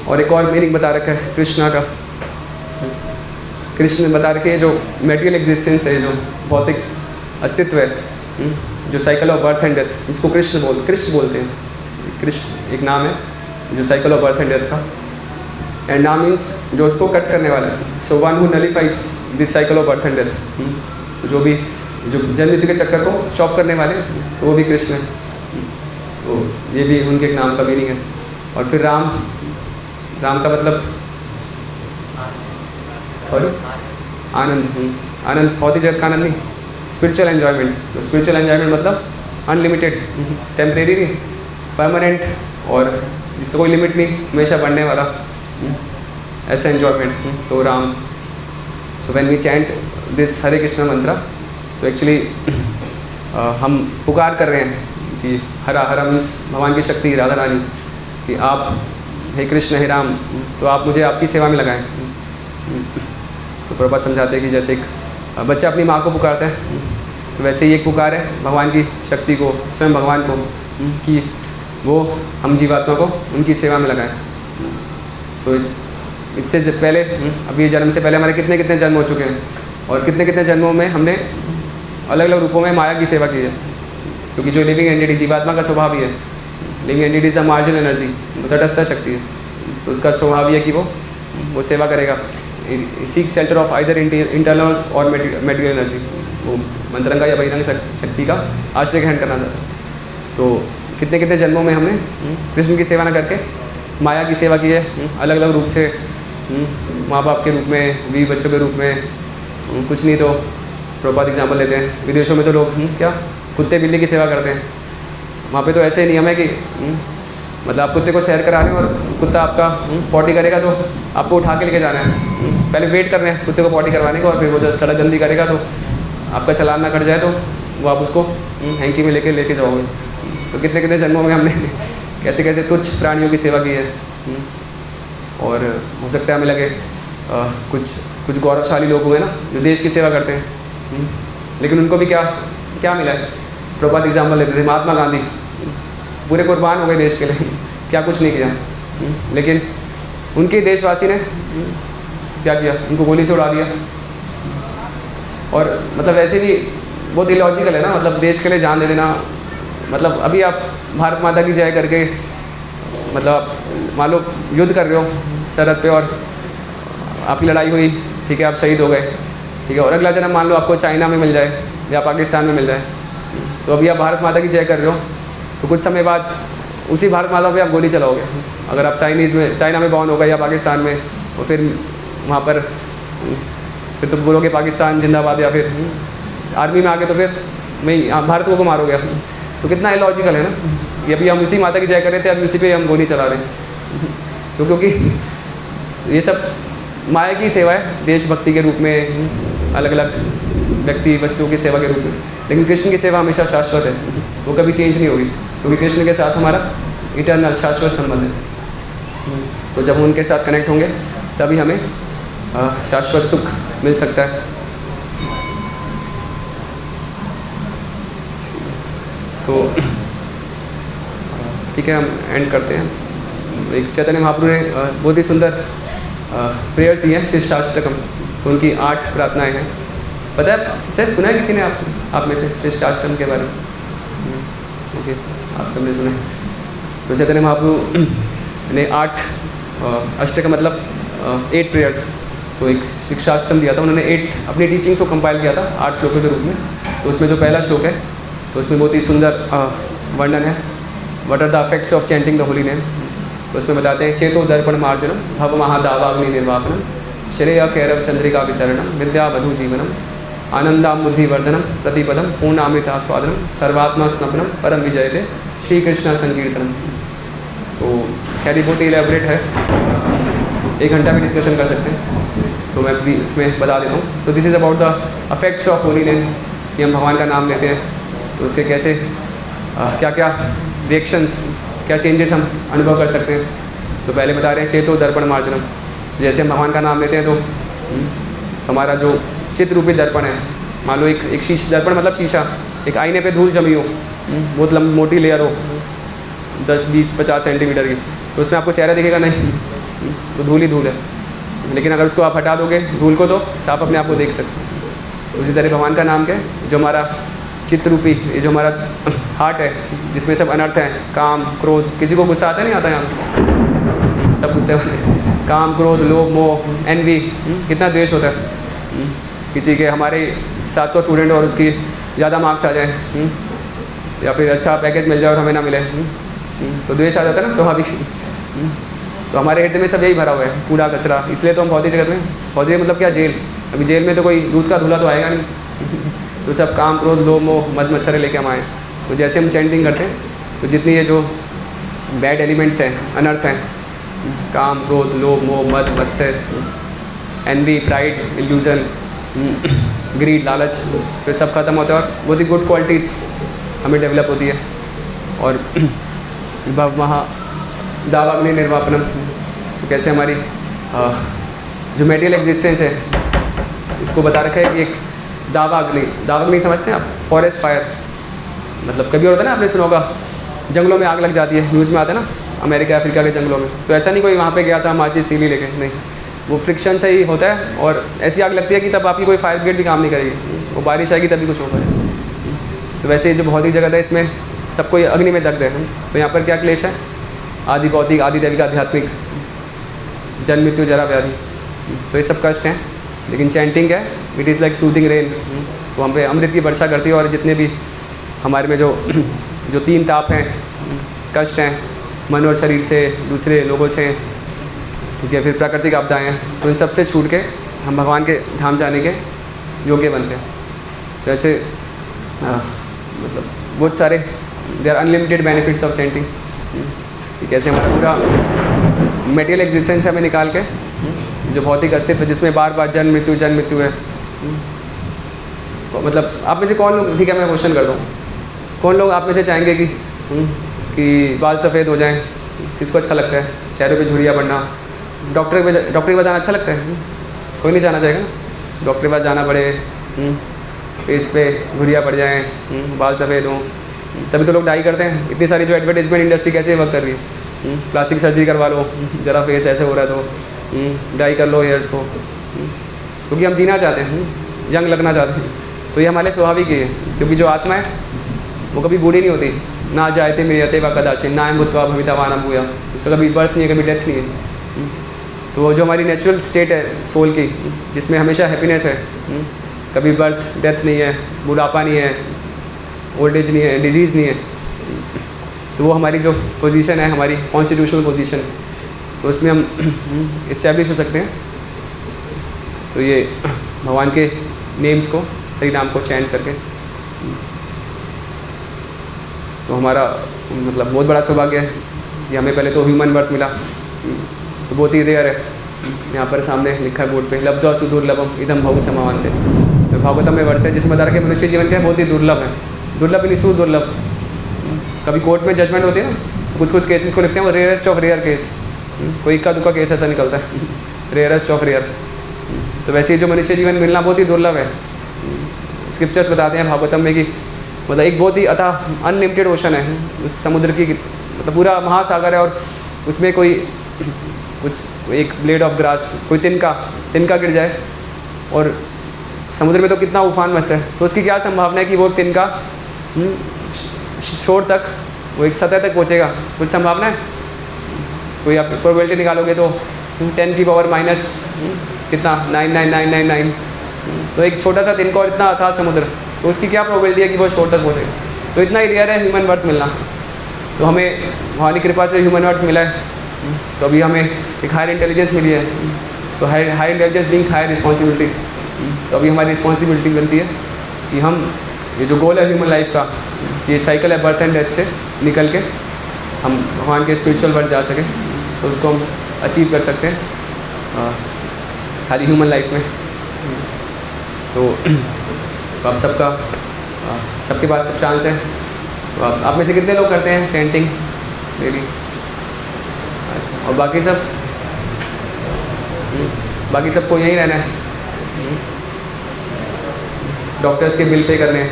और एक और मीनिंग बता रखा है कृष्णा का। कृष्ण बता रखे है जो मेटेरियल एग्जिस्टेंस है, जो भौतिक अस्तित्व है, जो cycle of birth and death, जिसको कृष्ण बोलते हैं। कृष्ण एक नाम है जो cycle of birth and death का, एंड नाम मीन्स जो उसको कट करने वाला है। So one who nullifies this cycle of birth and death, तो जो जन्म मृत्यु के चक्कर को स्टॉप करने वाले, तो वो भी कृष्ण है। तो ये भी उनके एक नाम का मीनिंग है। और फिर राम का मतलब आनंद। आनंद भौतिक जगत का आनंद नहीं, स्पिरिचुअल एन्जॉयमेंट। तो स्पिरिचुअल एन्जॉयमेंट मतलब अनलिमिटेड, टेम्परेरी नहीं, परमानेंट, और जिसका कोई लिमिट नहीं, हमेशा बढ़ने वाला ऐसा एन्जॉयमेंट। तो Ram. So when we chant this Hare Krishna mantra, तो एक्चुअली हम पुकार कर रहे हैं कि हरा हरा मीन्स भगवान की शक्ति, राधा रानी, कि आप हे कृष्ण हे राम, तो आप मुझे आपकी सेवा में लगाएं। तो प्रभुपाद समझाते हैं कि जैसे एक बच्चा अपनी माँ को पुकारता है, तो वैसे ही एक पुकार है भगवान की शक्ति को, स्वयं भगवान को, कि वो हम जीवात्मा को उनकी सेवा में लगाएं। तो इससे पहले, अभी जन्म से पहले हमारे कितने कितने जन्म हो चुके हैं, और कितने कितने जन्मों में हमने अलग अलग रूपों में माया की सेवा की है। क्योंकि जो लिविंग एंटिटी, जीवात्मा का स्वभाव ही है, living entity is a marginal energy, तटस्थ शक्ति है। तो उसका स्वभाव ही है कि वो सेवा करेगा। Seek shelter of either internal और मेटेरियल एनर्जी, वो मंत्रंग का या बहिरंग शक्ति का आश्रय ग्रहण करना चाहता है। तो कितने कितने जन्मों में हमने कृष्ण की सेवा न करके माया की सेवा की है, अलग अलग रूप से, माँ बाप के रूप में, बीवी बच्चों के रूप में, कुछ नहीं तो प्रभुपाद एग्जाम्पल लेते हैं, विदेशों में तो लोग क्या कुत्ते बिल्ली की सेवा करते हैं। वहाँ पे तो ऐसे ही नियम है कि मतलब आप कुत्ते को सैर करा रहे हैं और कुत्ता आपका पॉटी करेगा तो आपको उठा के लेके जाना है। पहले वेट कर रहे हैं कुत्ते को पॉटी करवाने को, और फिर वो जब सड़क गंदी करेगा तो आपका चालान ना कट जाए तो वो आप उसको हैंकी में लेके जाओगे। तो कितने कितने जन्मों में हमने कैसे कैसे तुच्छ प्राणियों की सेवा की है। और हो सकता है हमें लगे कुछ गौरवशाली लोग हुए ना जो देश की सेवा करते हैं, लेकिन उनको भी क्या मिला है। प्रभुपाद एग्जाम्पल लेते थे, महात्मा गांधी पूरे कुर्बान हो गए देश के लिए, क्या कुछ नहीं किया, लेकिन उनके देशवासी ने क्या किया, उनको गोली से उड़ा दिया। और मतलब वैसे भी बहुत इलॉजिकल है ना, मतलब देश के लिए जान दे देना। मतलब अभी आप भारत माता की जय करके, मतलब मान लो युद्ध कर रहे हो सरहद पे और आपकी लड़ाई हुई, ठीक है, आप शहीद हो गए, ठीक है, और अगला जन्म मान लो आपको चाइना में मिल जाए या पाकिस्तान में मिल जाए, तो अभी आप भारत माता की जय कर रहे हो, तो कुछ समय बाद उसी भारत माता पे आप गोली चलाओगे। अगर आप चाइना में बॉर्न हो गए या पाकिस्तान में, तो फिर वहाँ पर फिर तो बोलोगे पाकिस्तान जिंदाबाद, या फिर आर्मी में आगे तो फिर मैं भारत को मारोगे। तो कितना इलॉजिकल है ना, ये अभी हम उसी माता की जय कर रहे थे, अभी उसी पे हम गोली चला रहे हैं। तो क्योंकि ये सब माया की सेवा है, देशभक्ति के रूप में, अलग अलग व्यक्ति वस्तुओं की सेवा के रूप में। लेकिन कृष्ण की सेवा हमेशा शाश्वत है, वो कभी चेंज नहीं होगी, क्योंकि कृष्ण के साथ हमारा इटर्नल शाश्वत संबंध है। तो जब हम उनके साथ कनेक्ट होंगे तभी हमें शाश्वत सुख मिल सकता है। तो ठीक है, हम एंड करते हैं। एक चैतन्य महाप्रभु ने बहुत ही सुंदर प्रेयर्स दिए हैं, शिष्टाष्टकम। तो उनकी 8 प्रार्थनाएं हैं। पता है, सर सुना है किसी ने आप में से शिष्टाष्टकम के बारे में? ओके, आप सबने सुना है। तो चैतन्य महाप्रभु ने 8 अष्टक मतलब 8 प्रेयर्स, तो एक शिक्षाष्टकम दिया था उन्होंने। 8 अपनी टीचिंग्स को कंपाइल किया था 8 श्लोकों के रूप में। तो उसमें जो पहला श्लोक है, तो उसमें बहुत ही सुंदर वर्णन है, what are the effects of chanting the holy name. तो उसमें बताते हैं, चेतो दर्पण मार्जनम, भव महादावाग्नि निर्वापनम, श्रेय कैरव चंद्रिका वितरणम, विद्या वधु जीवनम, आनंदाम बुद्धिवर्धनम, प्रतिपदम पूर्णामृत आस्वादनम, सर्वात्मा स्नपनम, परम विजयते, श्री कृष्ण संकीर्तनम। तो खैर बहुत ही इलेबोरेट है, 1 घंटा भी डिस्कशन कर सकते हैं। तो मैं भी इसमें बता देता हूँ। तो this is about the affects of holy name, कि हम भगवान का नाम लेते हैं तो उसके कैसे क्या क्या रिएक्शंस, क्या चेंजेस हम अनुभव कर सकते हैं। तो पहले बता रहे हैं चेतो दर्पण मार्जनम, जैसे हम भगवान का नाम लेते हैं तो हमारा जो चित्त रूपी दर्पण है, मान लो एक शीश, दर्पण मतलब शीशा, एक आईने पे धूल जमी हो, बहुत लंबी मोटी लेयर हो 10, 20, 50 सेंटीमीटर की, तो उसमें आपको चेहरा दिखेगा नहीं, तो धूल ही धूल है। लेकिन अगर उसको आप हटा दोगे धूल को, तो साफ अपने आप को देख सकते हैं। उसी तरह भगवान का नाम क्या है, जो हमारा चित्त रूपी, ये जो हमारा हार्ट है, जिसमें सब अनर्थ हैं, काम क्रोध, किसी को गुस्सा आता नहीं आता, यहाँ सब गुस्से वाले, काम क्रोध लोभ मोह एनवी, कितना द्वेष होता है। किसी के हमारे साथ को स्टूडेंट और उसकी ज़्यादा मार्क्स आ जाए, या फिर अच्छा पैकेज मिल जाए और हमें ना मिले, तो द्वेष आ जाता है ना, स्वाभाविक। तो हमारे हृदय में सब यही भरा हुआ है, कूड़ा कचरा। इसलिए तो हम भौतिक जगत में, भौतिक मतलब क्या, जेल, अभी जेल में तो कोई दूध का धुला तो आएगा नहीं, तो सब काम क्रोध लोभ मोह मद मच्छर लेके हम आए। तो जैसे हम चैंटिंग करते हैं, तो जितनी ये जो बैड एलिमेंट्स हैं, अनर्थ हैं, काम क्रोध लोभ मोह मद मत्सर एनवी प्राइड इल्यूजन ग्रीड लालच, तो सब खत्म होता है और बहुत ही गुड क्वालिटीज़ हमें डेवलप होती है। और वहाँ दावाग्नि निर्वापनम, तो कैसे हमारी जो मेटेरियल एग्जिस्टेंस है इसको बता रखा है कि एक दावाग्नि समझते हैं आप, फॉरेस्ट फायर, मतलब कभी होता है ना, आपने सुना होगा जंगलों में आग लग जाती है, न्यूज़ में आता है ना, अमेरिका अफ्रीका के जंगलों में। तो ऐसा नहीं कोई वहाँ पे गया था माचिस तीली लेके, नहीं, वो फ्रिक्शन से ही होता है और ऐसी आग लगती है कि तब आपकी कोई फायर ब्रिगेड भी काम नहीं करेगी, वो बारिश आएगी तभी कुछ होगा। तो वैसे जो भौतिक जगत है इसमें सबको अग्नि में दग्ध है। तो यहाँ पर क्या क्लेश है, आदि भौतिक आदि दैविक आध्यात्मिक, जन्म मृत्यु जरा व्याधि, तो ये सब कष्ट हैं। लेकिन चैंटिंग है, it is like soothing rain, तो हम पे अमृत की वर्षा करती है। और जितने भी हमारे में जो तीन ताप हैं, कष्ट हैं, मन और शरीर से, दूसरे लोगों से, ठीक है, फिर प्राकृतिक आपदाएँ हैं, तो इन सब से छूट के हम भगवान के धाम जाने के योग्य बनते हैं। तो ऐसे मतलब बहुत सारे there unlimited benefits of chanting, कैसे हमारा पूरा मेटेरियल एग्जिस्टेंस हमें निकाल के जो भौतिक अस्तित्व जिसमें बार बार जन्म मृत्यु है, मतलब आप में से कौन लोग, ठीक है मैं क्वेश्चन करता हूँ, कौन लोग आप में से चाहेंगे कि बाल सफ़ेद हो जाएं, किसको अच्छा लगता है, चेहरे पे झुर्रियाँ पड़ना, डॉक्टर के पास जाना अच्छा लगता है, कोई नहीं जाना चाहेगा ना, डॉक्टर के पास जाना पड़े, फेस पे झुर्रियाँ पड़ जाएँ, बाल सफ़ेद हों, तभी तो लोग डाई करते हैं। इतनी सारी जो एडवर्टाइजमेंट इंडस्ट्री कैसे वर्क कर रही है, प्लास्टिक सर्जरी करवा लो, ज़रा फेस ऐसे हो रहा है तो डाई कर लो हेयर्स को, क्योंकि हम जीना चाहते हैं, यंग लगना चाहते हैं। तो ये हमारे स्वाभाविक ही है, क्योंकि जो आत्मा है वो कभी बूढ़ी नहीं होती, ना जायते मृत्यते व कदाचिन नायम भूत्वा भवितवानम भूया, उसका कभी बर्थ नहीं है, कभी डेथ नहीं है। तो वो जो हमारी नेचुरल स्टेट है सोल की, जिसमें हमेशा हैप्पीनेस है, कभी बर्थ डेथ नहीं है, बुढ़ापा नहीं है, ओल्ड एज नहीं है, डिजीज़ नहीं है, तो वो हमारी जो पोजीशन है, हमारी कॉन्स्टिट्यूशनल पोजीशन, तो उसमें हम इस्टेब्लिश हो सकते हैं। तो ये भगवान के नेम्स को, हरि नाम को चैंट करके, तो हमारा मतलब बहुत बड़ा सौभाग्य है कि हमें पहले तो ह्यूमन बर्थ मिला, तो बहुत ही रेयर है। यहाँ पर सामने लिखा है बोर्ड पे, लब्ध्वा सुदुर्लभम इदम भव समावन्ते, तो भागवतम में वर्ष है जिसमें बता रखे मनुष्य जीवन क्या है, बहुत ही दुर्लभ है, दुर्लभ नहीं सुदुर्लभ। कभी कोर्ट में जजमेंट होती है ना, तो कुछ केसेस को लिखते हैं वो रेयरेस्ट ऑफ रेयर केस, कोई इक्का दुक्का केस ऐसा निकलता है, रेयरेस्ट ऑफ रेयर। तो वैसे ही जो मनुष्य जीवन मिलना बहुत ही दुर्लभ है। स्क्रिप्चर्स बताते हैं भागवतम में कि मतलब एक बहुत ही अथाह अनलिमिटेड ओशन है, उस समुद्र की मतलब पूरा महासागर है, और उसमें कोई कुछ एक ब्लेड ऑफ ग्रास, कोई तिनका गिर जाए, और समुद्र में तो कितना उफान मस्त है, तो उसकी क्या संभावना है कि वो तिनका शोर तक, वो एक सतह तक पहुँचेगा, कुछ संभावना है? कोई आप प्रोबेबिलिटी निकालोगे तो 10 की पावर माइनस कितना 999999, तो एक छोटा सा तिनका और इतना अथाह समुद्र, तो उसकी क्या प्रोबेबिलिटी है कि वो शोर तक पहुँचेगा? तो इतना ही रेयर है ह्यूमन बर्थ मिलना। तो हमें भगवान की कृपा से ह्यूमन बर्थ मिला है, तो अभी हमें एक हायर इंटेलिजेंस मिली है, तो higher intelligence means higher responsibility. तो अभी हमारी रिस्पॉन्सिबिलिटी बनती है कि हम ये जो गोल है ह्यूमन लाइफ का, ये साइकिल है बर्थ एंड डेथ से निकल के हम भगवान के स्पिरिचुअल वर्ल्ड जा सकें, तो उसको हम अचीव कर सकते हैं। खाली ह्यूमन लाइफ में। तो आप सबके पास सब चांस है। तो आप में से कितने लोग करते हैं चैंटिंग डेली? अच्छा, और बाकी सबको यहीं रहना है, डॉक्टर्स के बिल पे करने हैं,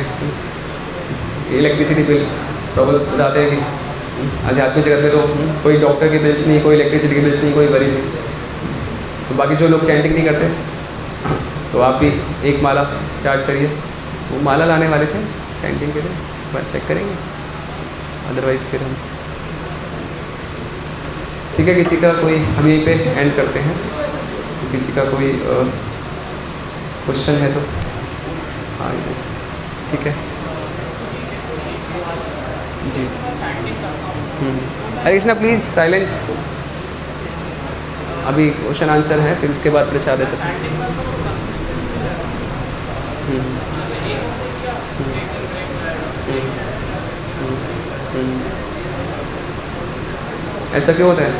इलेक्ट्रिसिटी बिल। प्रॉब्लम बताते हैं कि आध्यात्मिक जगत में तो कोई डॉक्टर के बिल्स नहीं, कोई इलेक्ट्रिसिटी के बिल्स नहीं, कोई वरीज नहीं। तो बाकी जो लोग चैंटिंग नहीं करते, तो आप भी एक माला स्टार्ट करिए। वो माला लाने वाले थे चैंटिंग के लिए, एक बार चेक करेंगे, अदरवाइज़ फिर हम ठीक है। किसी का कोई, हम यहीं पे एंड करते हैं। तो किसी का कोई क्वेश्चन है तो हाँ, यस, ठीक है जी। हरे कृष्णा, प्लीज़ साइलेंस। अभी क्वेश्चन आंसर है, फिर उसके बाद प्रसाद है सब। ऐसा क्यों होता है?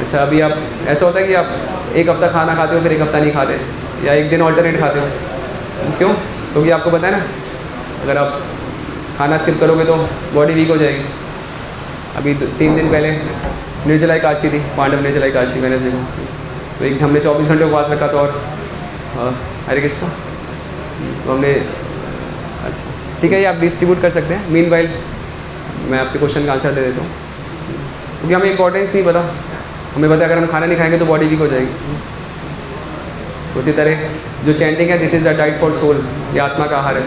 अच्छा, अभी आप ऐसा होता है कि आप एक हफ़्ता खाना खाते हो, फिर एक हफ़्ता नहीं खाते, या एक दिन ऑल्टरनेट खाते हो। क्यों? क्योंकि आपको पता है ना, अगर आप खाना स्किप करोगे तो बॉडी वीक हो जाएगी। अभी 3 दिन पहले निर्जला एकादशी थी, पांडव निर्जला एकादशी वेडनेसडे को। तो एक हमने 24 घंटे उपवास रखा था। और हरे कृष्णा, तो हमने, अच्छा ठीक है, ये आप डिस्ट्रीब्यूट कर सकते हैं। मीनवाइल मैं आपके क्वेश्चन का आंसर दे देता हूँ, क्योंकि हमें इंपॉर्टेंस नहीं पता। हमें पता है अगर हम खाना नहीं खाएंगे तो बॉडी वीक हो जाएगी। उसी तरह जो चैंटिंग है, this is the diet for soul, ये आत्मा का आहार है।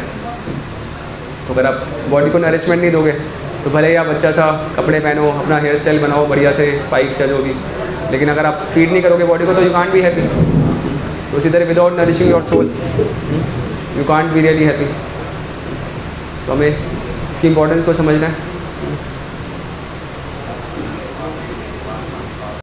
तो अगर आप बॉडी को नरिशमेंट नहीं दोगे तो भले ही आप अच्छा सा कपड़े पहनो, अपना हेयर स्टाइल बनाओ बढ़िया से, स्पाइक्स या जो भी, लेकिन अगर आप फीड नहीं करोगे बॉडी को तो यू कांट बी हैप्पी। तो उसी तरह without nourishing your soul you can't be really happy. तो हमें इसकी इंपॉर्टेंस को समझना है।